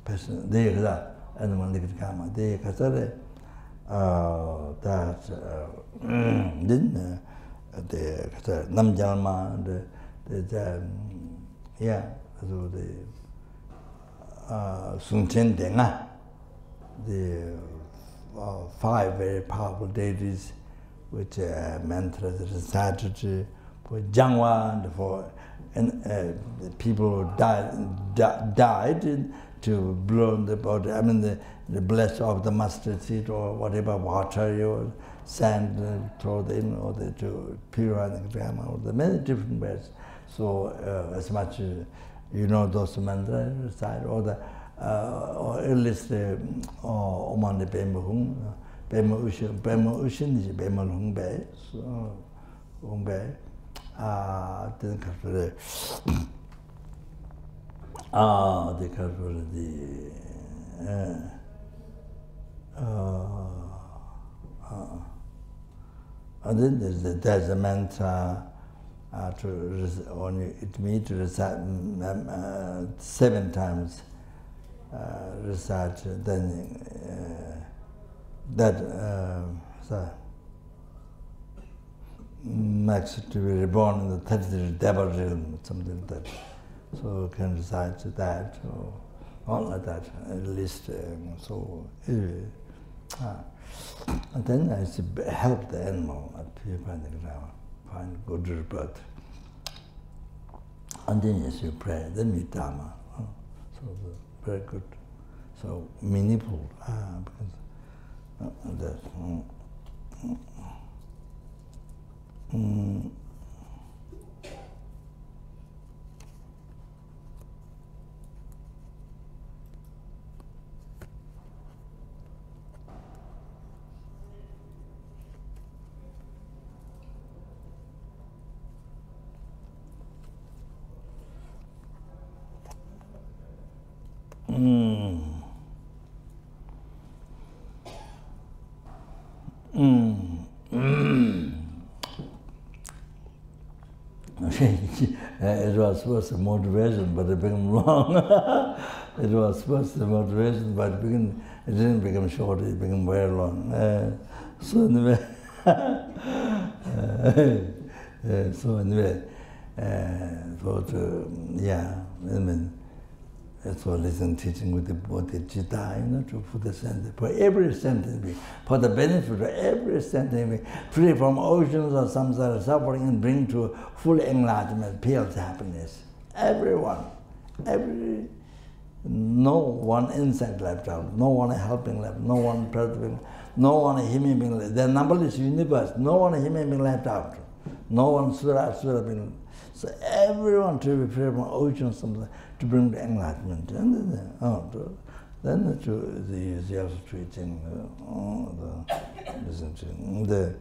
person. They are animal negative karma. They are that then the Namjalma, so the Sungchen Denga, the 5 very powerful deities which mantras recited for Jangwa and for the people who died to blow the body. The bless of the mustard seed or whatever water you sand throw in, or to purify the grammar, or the many different ways. So as much as you know those mantras recite, or the or at least Omane Pema Hung, Pema Ushin is Pema Hungbe, so Hungbe. Then and then there's a mantra it means to recite 7 times recite, then that makes it to be reborn in the 33rd devil realm, something like that. So can recite that, or all like that, at least. And then I should help the animal up here, find good rebirth. And then yes, you pray, then you Dharma. So very good. So meaningful, because that. It was supposed to be motivation, but it became long. It was supposed to be motivation, but it didn't become short, it became very long. So anyway, that's what listen teaching with the Bodhicitta, to put the sentence, for every sentence, for the benefit of every sentence, free from oceans of samsara suffering and bring to full enlightenment, pure happiness. Everyone, no one insect left out, no one helping left, no one preserving, no one human being left. The numberless universe, no one human being left out, no one sura being. So everyone to be free from oceans to bring the enlightenment. And then the easier treating listen to the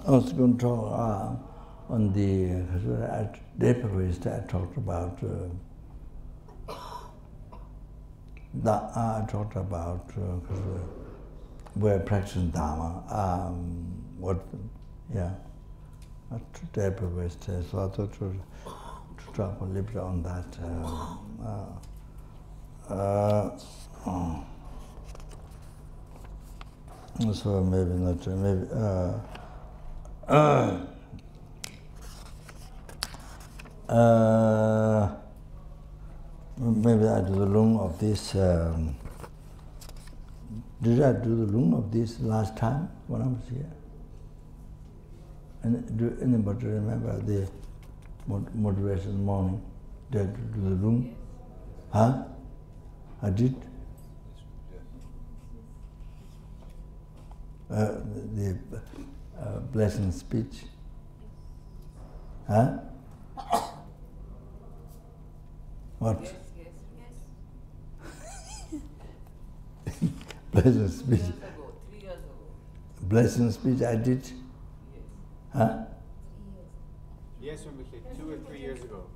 I was going to talk on the Deparist, I talked about we're practicing Dharma. Deparist. So I thought to talk a little bit on that. So maybe not, maybe I do the lung of this. Did I do the lung of this last time when I was here? And do anybody remember the moderation morning? Did I do the lung? Huh? I did. The blessing speech. Huh? What? Yes. Blessing speech. 3 years ago. Blessing speech I did. Yes. Huh? Yes, 2 or 3 years ago.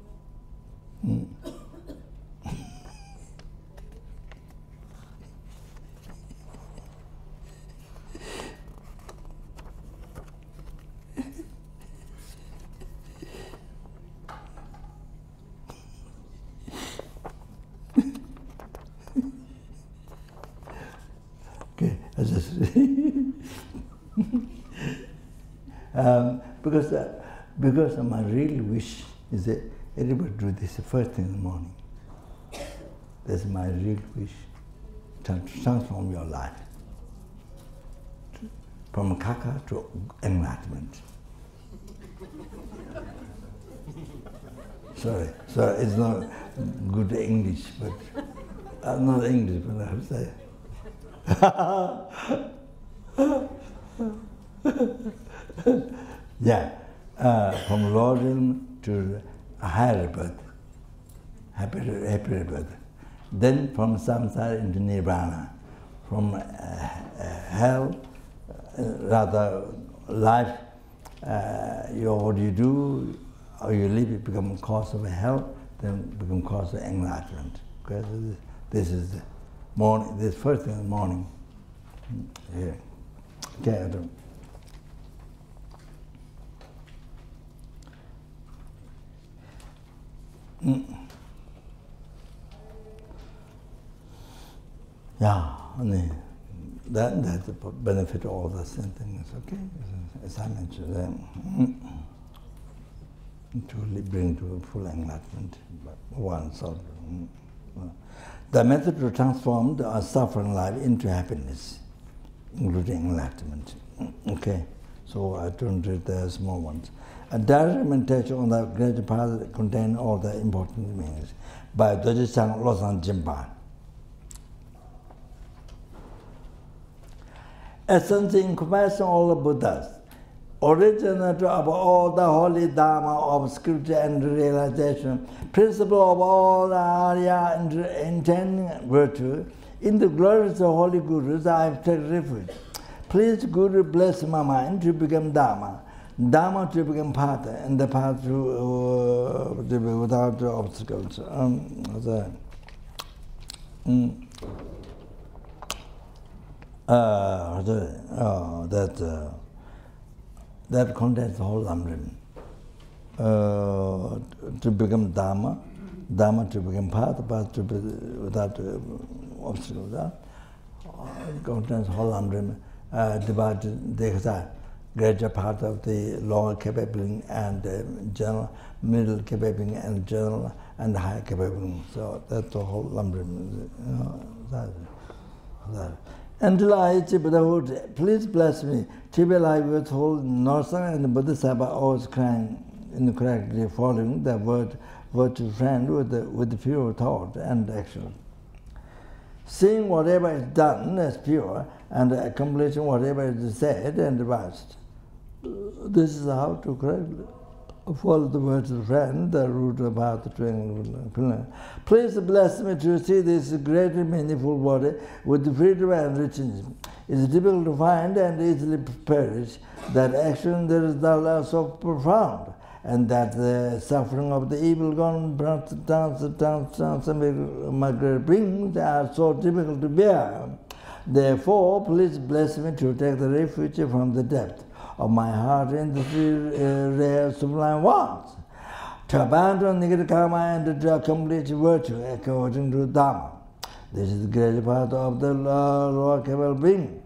Because my real wish is that everybody do this first thing in the morning. That's my real wish, to transform your life. from kaka to enlightenment. Sorry, it's not good English, but not English, but I would say. Yeah, from lower realm to a higher birth, happier birth. Then from samsara into nirvana, from hell, rather life, what you do or you live, it becomes cause of hell, then become cause of enlightenment. Okay? This is the morning. This first thing in the morning. Yeah. Okay, Adam. Yeah, that's the benefit of all the same things, okay? As I mentioned, to bring to full enlightenment, oneself. The method to transform the suffering life into happiness, including enlightenment. Okay, so I turned to the small ones. A direct meditation on the greater path contains all the important meanings. By Dojisang Losan Jimpa. Essence in comparison all the Buddhas, originator of all the holy Dharma of scripture and realization, principle of all the Arya intending virtue, in the glories of holy Gurus I have taken refuge. Please Guru bless my mind to become Dharma, Dharma to become path, and the path to be without obstacles. That contains the whole Lamrim. To become Dharma, Dharma to become path, path to be without obstacles. It contains the whole Lamrim, divided the greater part of the lower capable and general, middle capable and general, and higher capable. So that's the whole Lamrim. Until I achieve Buddhahood, please bless me. Till I withhold Northern and Bodhisattva always crying incorrectly, following the virtue friend with the pure thought and action. Seeing whatever is done as pure and accomplishing whatever is said and advised. This is how to correctly follow the virtue friend, the root of path to. Please bless me to see this great and meaningful body with freedom and richness. It is difficult to find and easily perish that action there is thou so profound, and that the suffering of the evil gone my great beings are so difficult to bear. Therefore, please bless me to take the refuge from the depth of my heart in the three rare sublime ones, to abandon negative karma and to accomplish virtue according to Dharma. This is the great part of the lower capable being.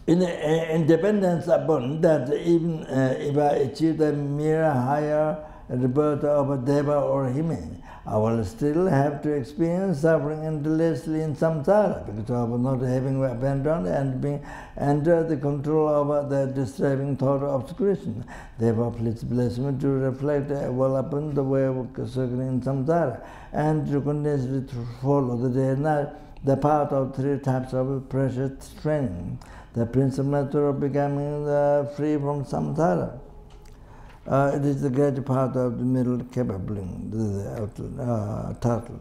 In independence upon that, even if I achieve the mere higher rebirth of a Deva or Hime, I will still have to experience suffering endlessly in samsara because of not having abandoned and being under the control of the disturbing thought of obscuration. Therefore, please bless me to reflect well upon the way of circling in samsara and to continuously follow the day and night the path of three types of precious training. The principal method of becoming free from samsara. It is the great part of the middle capable, the turtle.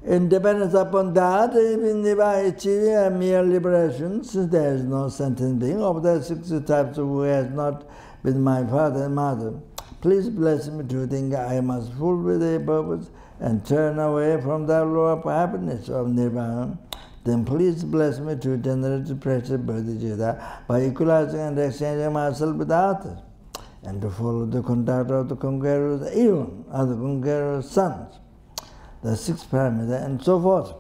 In dependence upon that, even if I achieve a mere liberation, since there is no sentient being of the 60 types who has not been my father and mother, please bless me to think I must fulfill the purpose and turn away from the lower happiness of nirvana. Then please bless me to generate precious bodhicitta by equalizing and exchanging myself with others, and to follow the conduct of the conqueror's even of the conqueror's sons, the sixth parameter, and so forth.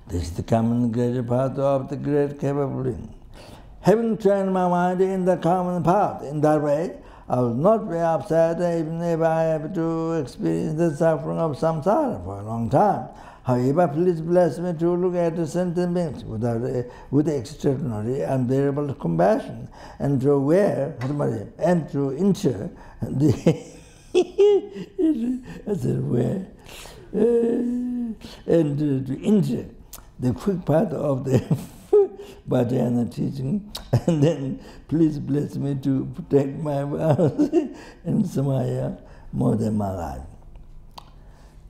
This is the common greater path of the great capable being. Having trained my mind in the common path, in that way, I will not be upset even if I have to experience the suffering of samsara for a long time. However, please bless me to look at the sentient beings with extraordinary, unbearable compassion, and to aware, and to enter the and to enter the quick part of the Vajrayana teaching, and then please bless me to protect my vows and Samaya more than my life.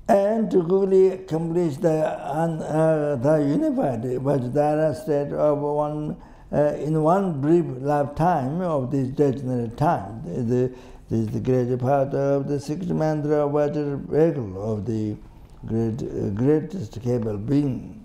And to quickly accomplish the unified Vajrayana state of one in one brief lifetime of this degenerate time. This is the greater part of the sixth mantra of Vajra vehicle of the greatest capable being.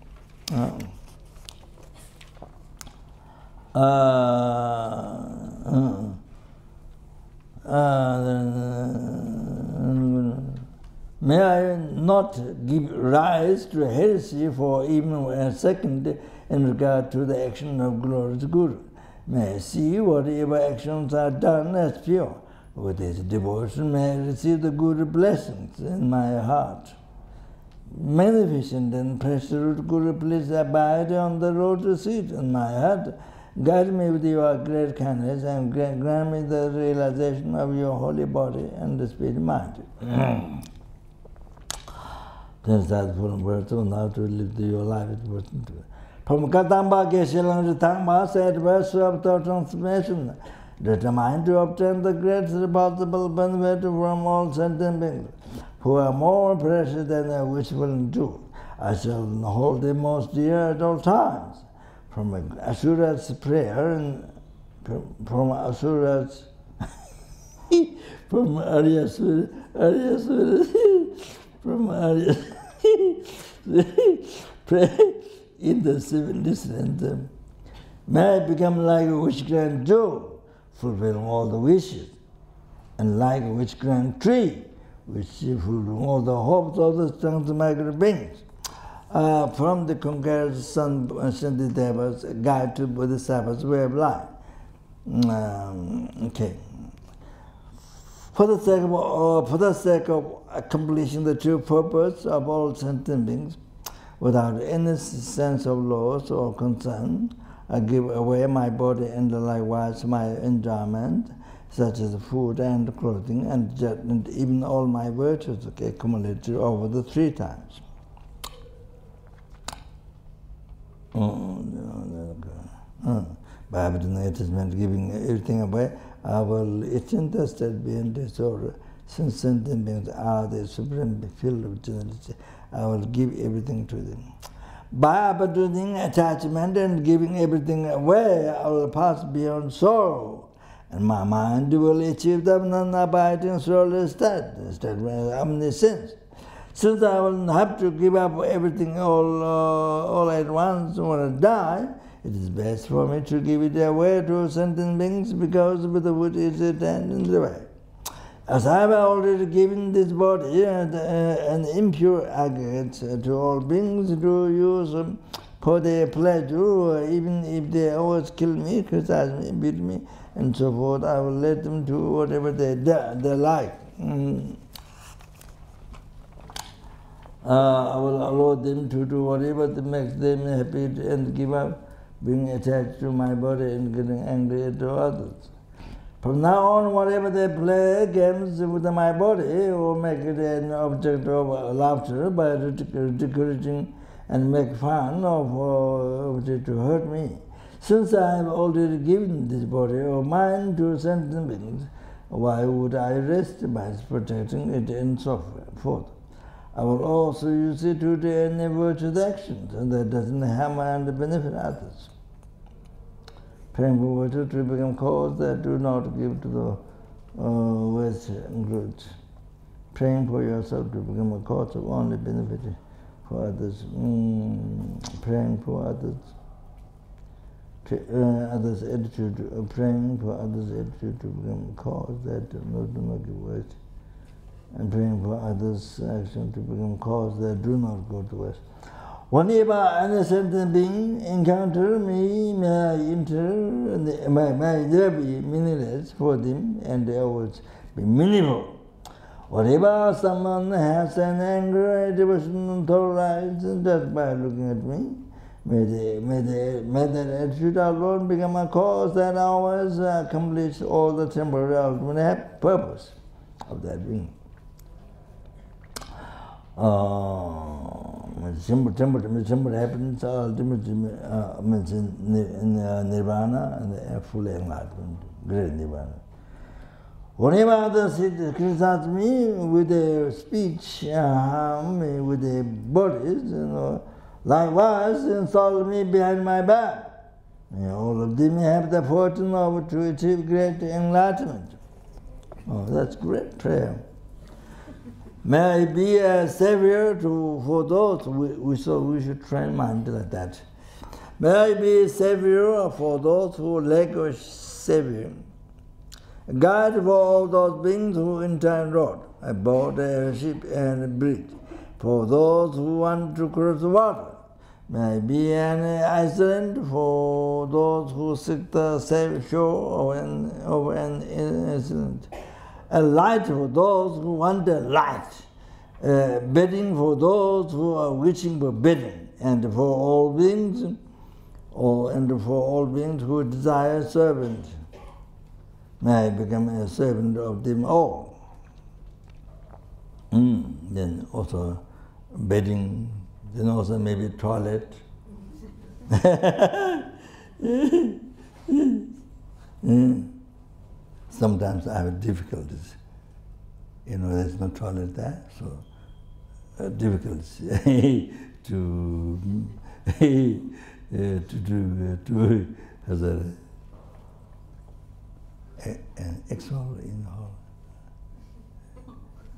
May I not give rise to heresy for even a second in regard to the action of glorious Guru. May I see whatever actions are done as pure. With his devotion, may I receive the Guru blessings in my heart. Magnificent and precious Guru, please abide on the road to seat in my heart. Guide me with your great kindness and grant me the realization of your holy body and the spirit mind. Then start from birth on how to live your life. From Katamba Geshelang to Tangma said verse of thought transformation, determined to obtain the greatest possible benefit from all sentient beings, who are more precious than a wishful jewel. I shall hold them most dear at all times. From Asura's prayer and from Asura's from Arya's from Arya's pray in the seven distance. May I become like a witch-grand jewel, fulfilling all the wishes, and like a witch-grand tree, which fulfilling all the hopes of the transmigrant beings. From the conqueror's son, Shantideva's guide to Bodhisattva's way of life. Okay. For the sake of accomplishing the true purpose of all sentient beings, without any sense of loss or concern, I give away my body and likewise my enjoyment, such as food and clothing, and even all my virtues accumulated over the 3 times. By advertisement, giving everything away, I will each interested be in disorder. Since sentient beings are the supreme field of generosity, I will give everything to them. By abandoning attachment and giving everything away, I will pass beyond sorrow, and my mind will achieve the non-abiding soulless state of omniscience. Since I will have to give up everything all at once when I die, it is best for me to give it away to sentient beings, because with the wood is attained in the way. As I have already given this body an impure aggregate to all beings to use for their pleasure, even if they always kill me, criticize me, beat me, and so forth, I will let them do whatever they like. I will allow them to do whatever makes them happy and give up being attached to my body and getting angry at others. From now on, whatever they play games with my body or make it an object of laughter by ridiculing and make fun of it to hurt me. Since I have already given this body of mine to sentient beings, why would I rest by protecting it and so forth? I will also use it to do any virtuous actions, and that doesn't harm and benefit others. Praying for virtue to become cause that do not give to the West includes praying for yourself to become a cause of only benefit for others. Praying for others. Others' attitude, praying for others' attitude to become a cause that do not give waste. And praying for others' action to become cause that do not go to waste. Whenever any sentient being encounter me, may there be meaningless for them, and they always be meaningful. Whatever someone has an anger, devotion, tolerance, just by looking at me, may that attitude alone become a cause that always accomplish all the temporary ultimate purpose of that being. Simple happens ultimately means in nirvana and full enlightenment, great nirvana. Whenever others criticize me with their speech, with their bodies, likewise insult me behind my back. All of them have the fortune to achieve great enlightenment. Oh, that's great prayer. May I be a savior for those, so we should train mind like that. May I be a savior for those who lack a savior. A guide for all those beings who enter and road, aboard a ship and a bridge, for those who want to cross the water. May I be an island for those who seek the safe shore of an island. A light for those who want a light, bedding for those who are wishing for bedding, and for all beings, who desire a servant. May I become a servant of them all. Then also bedding, then also maybe toilet. Sometimes I have difficulties. There's no toilet there, so difficulties to do as an extra in the hall.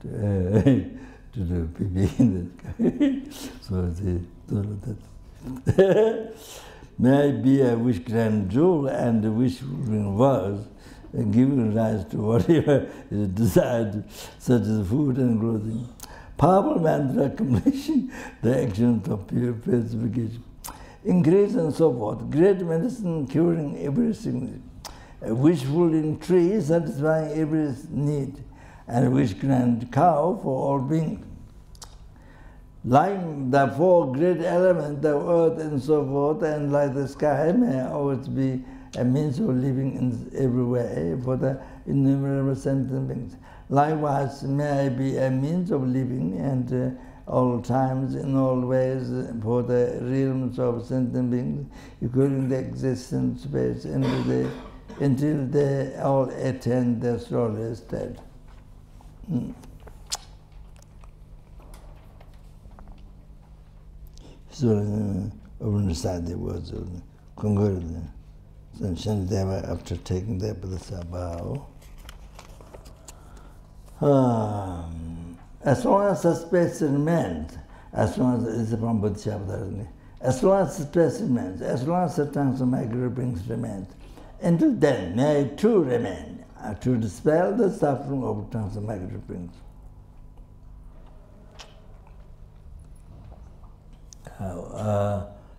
To do pee in the so may I be a wish grand jewel and the wish ring was giving rise to whatever is desired, such as food and clothing. Powerful mantra accomplishing the actions of pure purification. Increase and so forth. Great medicine curing every sickness. Wishful in tree satisfying every need. And wish grand cow for all beings. Like the four great elements, the earth and so forth, and like the sky, may always be a means of living in every way for the innumerable sentient beings. Likewise, may I be a means of living and all times, in all ways, for the realms of sentient beings, including the existence space, until they all attain their solar state. So, over the side there was concurrent. And Shantideva, after taking the Buddha bow, as long as the space remains, as long as it's from Buddha, as long as the space remains, as long as the tongues of my groupings remain, until then may I too remain, to dispel the suffering of tongues of my groupings.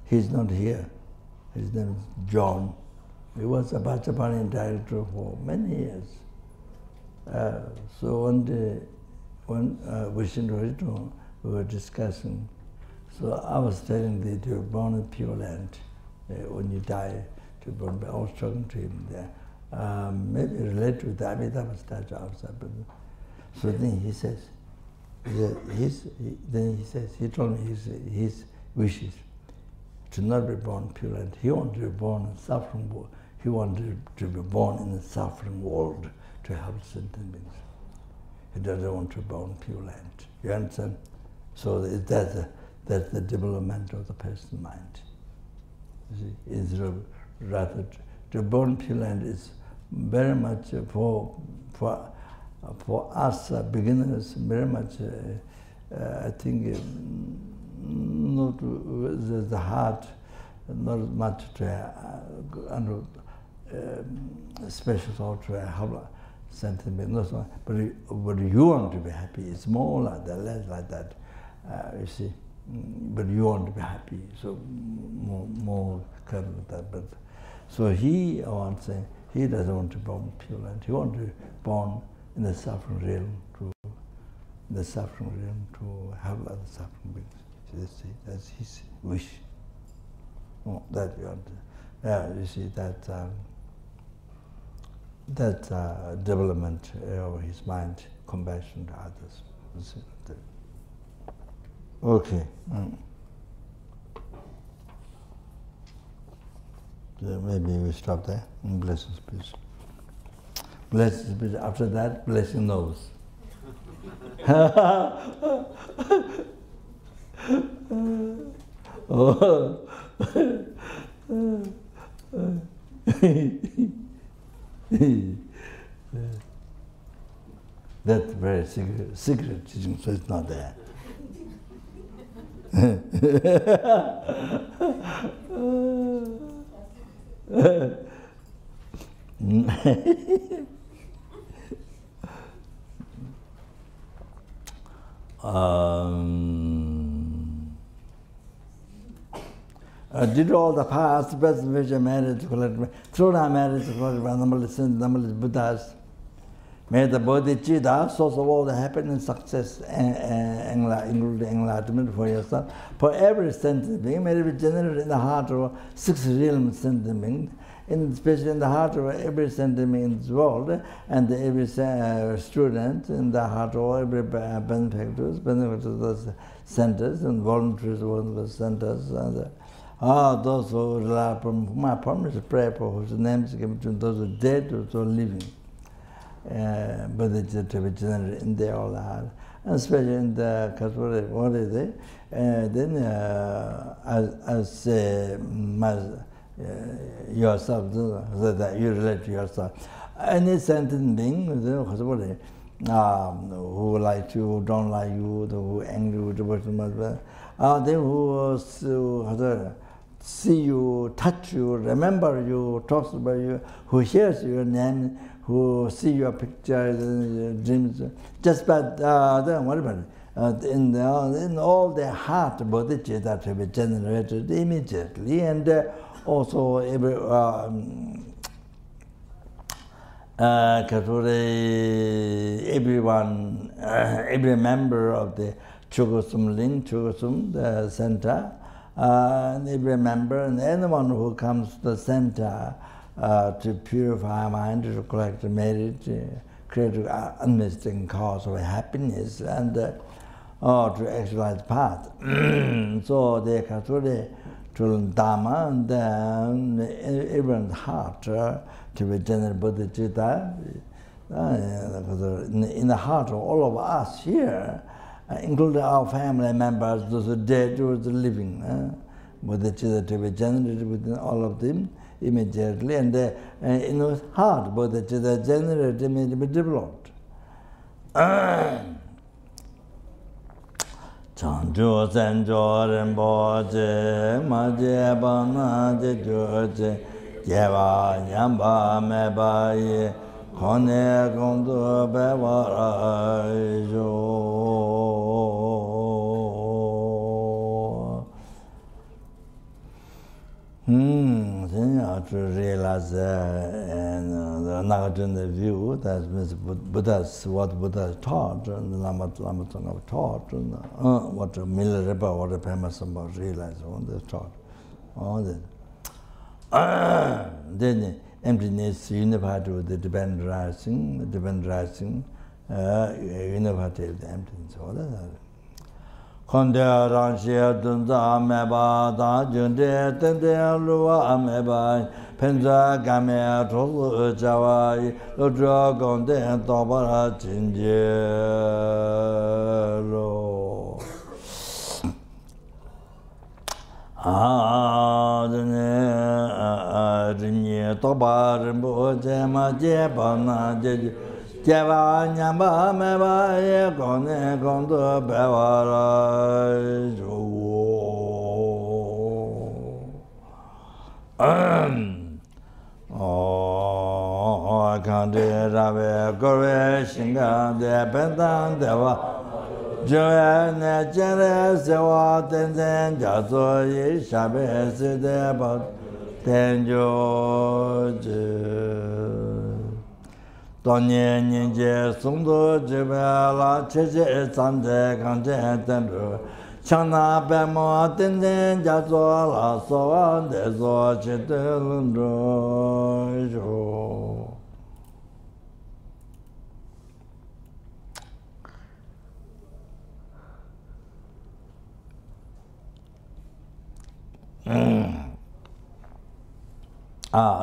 He's not here. His name is John. He was a Bachapani director for many years. So one day, when we were discussing. So I was telling that you're born in Pure Land. When you die, to burn. I was talking to him there. Maybe related to that. Maybe that was that outside. So then he says, he told me his wishes to not be born Pure Land. He wanted to be born in suffering world. He wanted to be born in the suffering world to help sentient beings. He doesn't want to be born Pure Land. You understand? So that's the development of the person's mind. You see, is rather to born Pure Land is very much for us beginners. Very much, I think, not the heart, not much to under special thought to have sentiment. No, but you want to be happy. It's more like that, less like that. You see, but you want to be happy, so more kind of that. But so he doesn't want to be born Pure Land. He wants to be born in the suffering realm the suffering realm to help other suffering beings. That's his wish. Oh, that we want. You see that development of his mind, compassion to others. You see that. Okay. So maybe we stop there. Blessings, please. Blessings, please. After that, blessing knows. Oh. That's very secret teaching, so it's not there. Did all the past, best vision marriage, through our marriage, numberless Buddhas, made the bodhicitta, source of all the happiness, success, including enlightenment for yourself. For every sentient being, may it be generated in the heart of 6 realm sentient being, especially in the heart of every sentient being in this world, and every student in the heart of every benefactors of those centers, and voluntaries of those centers, and those who rely upon my promise to pray for, whose names given to those who are dead, those who are living. But it's to be generated in their own heart, and especially in the Khor, what is it? Then, as yourself, so that you relate to yourself. Any sentient being, who like you, who don't like you, who angry with the person, they who see you, touch you, remember you, talks about you, who hears your name, who see your picture, dreams, just but then what about it? In all their heart, bodhicitta to be generated immediately, and also everyone, every member of the Ling, the center, and every member, and anyone who comes to the center to purify mind, to collect merit, create an unmistakable cause of happiness, and to actualize path. So they can to Dharma, and then everyone's heart to be generated bodhicitta. In the heart of all of us here, including our family members, those who are dead, those who are living, bodhicitta to be generated within all of them immediately, and in the heart, bodhicitta generated immediately developed. Chanjo Sanjo Rinpoche, Maje Bana de George, Jeva Yamba Mebaye, Kone Gondo Bevara Jo. To realize and Nagarjuna view that means Buddha's what Buddha taught and the Lama Tsong taught and what Milarepa, what the Pema Samba realized on the taught. All that. Then emptiness unified with the divine rising, unified with the emptiness. All that. Konde Ranshia Dunza Meba, Da Junde, Tende Lua Meba, Penza Gamea, Tosu Jawai, Lodra Gonde, and Tobara Chinjelo. Rinye Tobar, Bojema, Jebana, Jeva Nyamba Meba, Gone, Gondo, Bevara, Kande Rave, Gore, Shinga, De Pendan, Deva, Joe, Jere, Sewa, Tenzin, Jazo, Shabe, Sideba, Tenjo. Donye Ninje Sungdo Jibela Cheche Sanje Kanje Tenru Chana Bemo Tenden Jazo La Soa Dezo Chete Lundro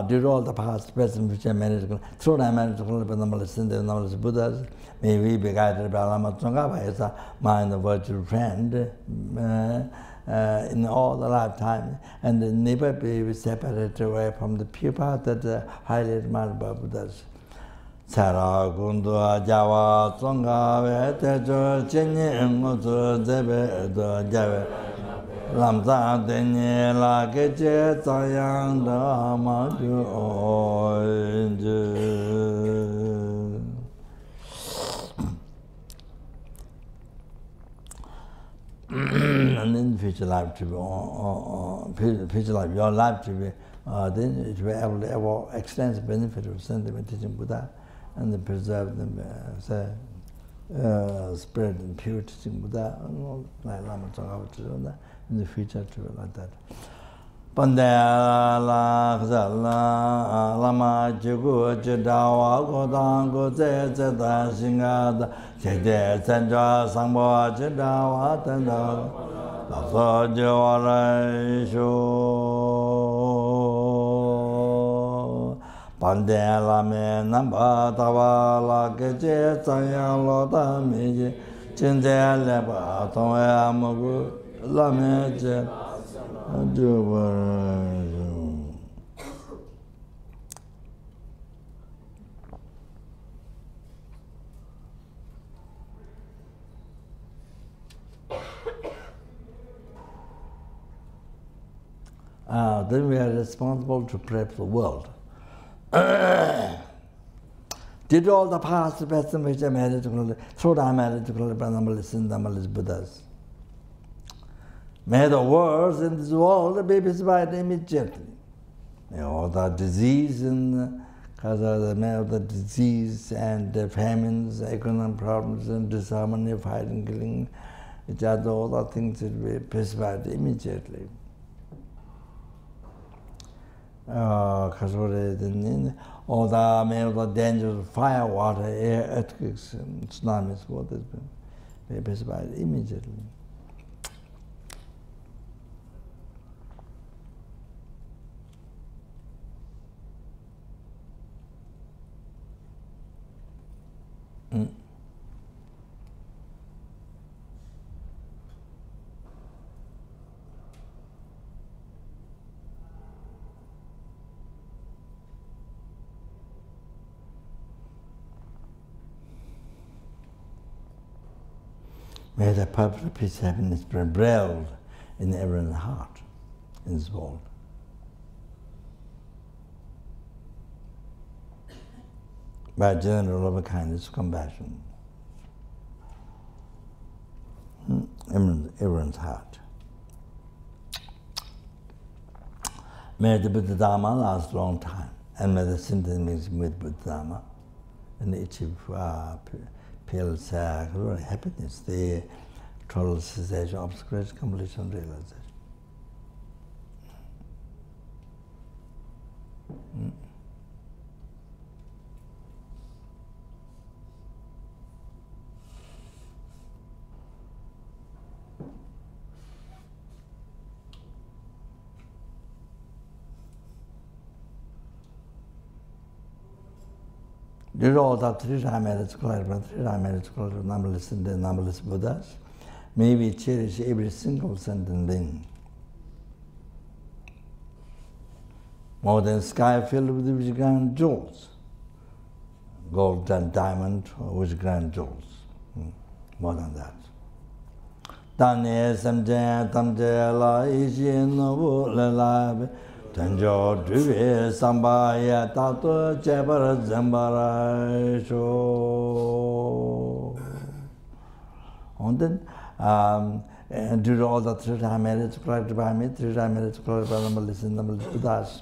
due to all the past, present, future, managed, through I managed to hold up the numbers in the numbers Buddhas, may we be guided by Lama Tsongkhapa as a mind of virtual friend in all the lifetime, and never be separated away from the pure path that highly admired by Buddhas. Sara Gundu Jawa Tsongkhapa Tejo Chenye Ngozu Zebe Jave Lamza Denye La Geche Tsayang Dama Ju Oinje. And in the future life to be, future life, your life to be, then it will have able extensive benefit of sentiment teaching Buddha and then preserve them, spirit and pure teaching Buddha, and all like Lama Tsongkhapa to do that. In the future to be like that. Pandela Khzala Lama Jugu Jidawa Godang Goze Zeta Singada Chede Senja Sangbo Jidawa Tenda Laso Jiwara Shu Pandela Me Namba Tawa La Keche Tsayang Lota Miji Chinze Lepa Tongya Mogu Lameche then we are responsible to prep the world. Did all the past, present, which I made to through the marriage to Brahmalis Buddhas. May the wars in this world be divided immediately. May all the disease and because of the disease and the famines, economic problems and disharmony, fighting, killing each other, all the things that be pacified immediately. Because all the dangers of fire, water, air, earthquakes, and tsunamis, what has been pacified immediately. May the perfect peace, happiness be prevailed in everyone's heart in this world. By general love, kindness, compassion. Everyone's heart. May the Buddha Dharma last a long time, and may the synthesis with Buddha Dharma and achieve peace, happiness, the total cessation, obscuration, completion, realization. Did all the three-time marriage numberless Buddhas, may we cherish every single sentient being. More than sky filled with rich grand jewels, gold and diamond with grand jewels, more than that. Danye samje tamje la ishi nobu le la Tenjo Drive Sambaya Tato Jebara Zambara Sho. And then, due to all the three-time marriage collected by me, three-time marriage collected by the Buddhas.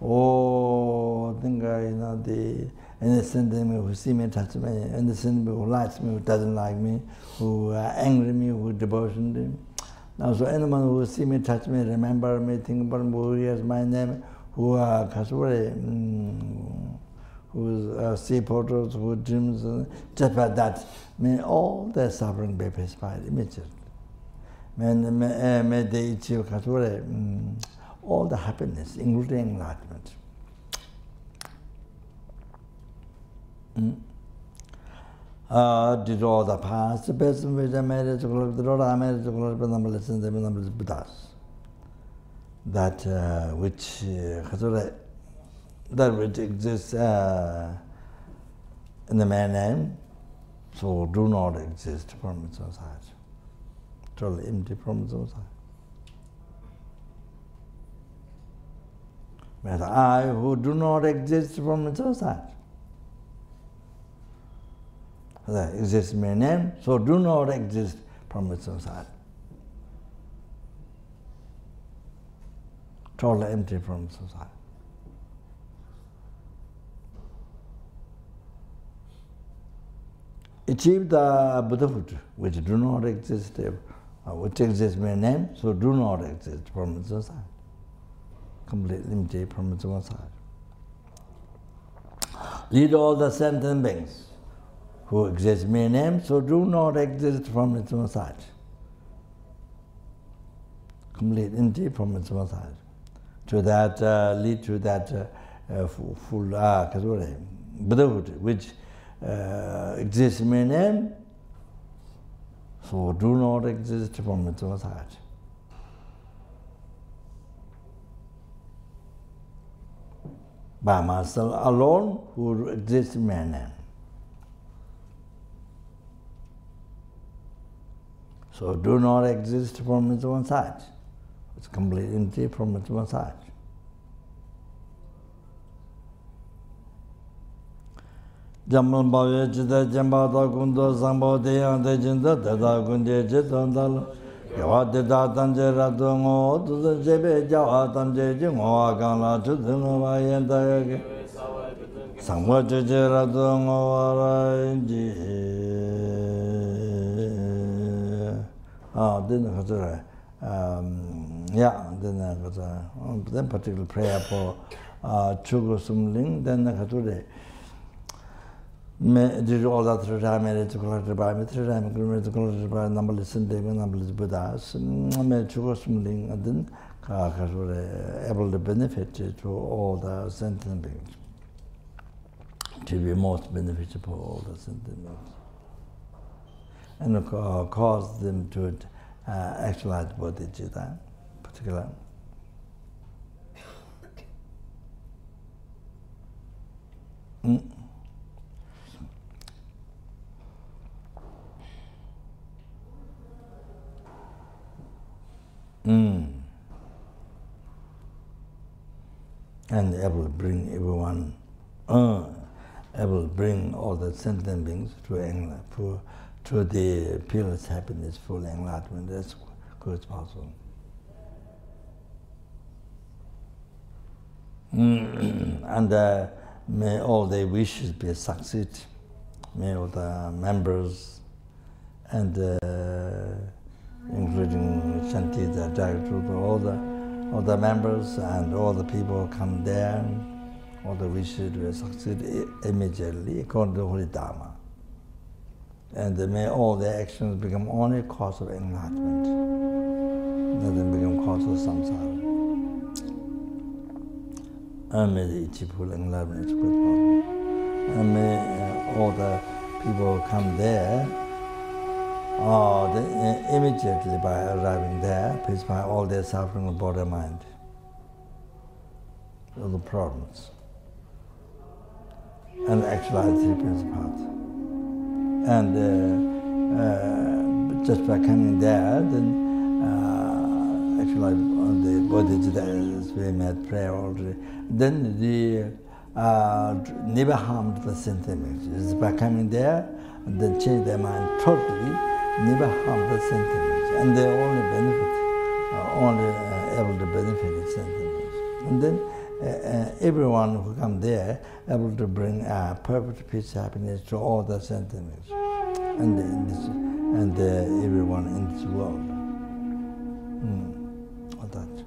Oh, I think the innocent being who see me, touch me, innocent being who likes me, who doesn't like me, who angry me, who devotion to me. Now, so anyone who see me, touch me, remember me, think about me, who hears my name, who see photos, who dreams, just like that, may all their suffering be pacified immediately. May they achieve all the happiness, including enlightenment. Did all the past, the best in which I made it to the Lord, I made it to the number listen, the number is Buddhas. That which exists in the man name, so do not exist from its own side. Totally empty from its own side. But I who do not exist from its own side. That exists in my name, so do not exist from its own side. Totally empty from its own side. Achieve the Buddhahood, which do not exist, which exists in my name, so do not exist from its own side. Completely empty from its own side. Lead all the sentient beings who exist in my name, so do not exist from its own side. Completely empty from its own side. To that, lead to that full Buddhahood, which exists in my name, so do not exist from its own side. By myself alone, who exists in my name. So do not exist from its own side. It's completely empty from its own side. Jamal Bhavya Chita Jambata Kundo Sambo Deyang Dejinda Dada Kunde Chitandal Yawa Deda Tanje Ratungo Tuza Jebe Jawa Tanje Jingo Agana Chutungo Vayentayake Sambo Chuche Ratungo Varaji Then then particular prayer for Choe Ling, then did all that 3 times, to collect by me 3 times, to collect by number listen, number Buddhas, Choe Ling, and then able to benefit to all the sentient beings, to be most beneficial for all the sentient beings, and cause them to actualize bodhicitta, particular. And able to bring everyone, able to bring all the sentient beings to enlightenment, to the peerless happiness, full enlightenment, as good as possible. And may all their wishes be succeed. May all the members and including Shanti, the director, all the members and all the people come there, all the wishes will succeed immediately according to the Holy Dharma. And may all their actions become only cause of enlightenment, nothing become cause of samsara. And may the full enlightenment is good possible. And may all the people come there, immediately by arriving there, pacify all their suffering of body and mind, all the problems, and actualize the path. And just by coming there, then actually on the bodhicitta, as we made prayer already, then the never harmed the sentient beings. Just by coming there, and then change their mind totally, never harm the sentient beings, and they only benefit, only able to benefit the sentient beings. And then everyone who come there able to bring perfect peace, happiness to all the sentiments and everyone in this world. All that.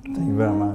Thank you very much.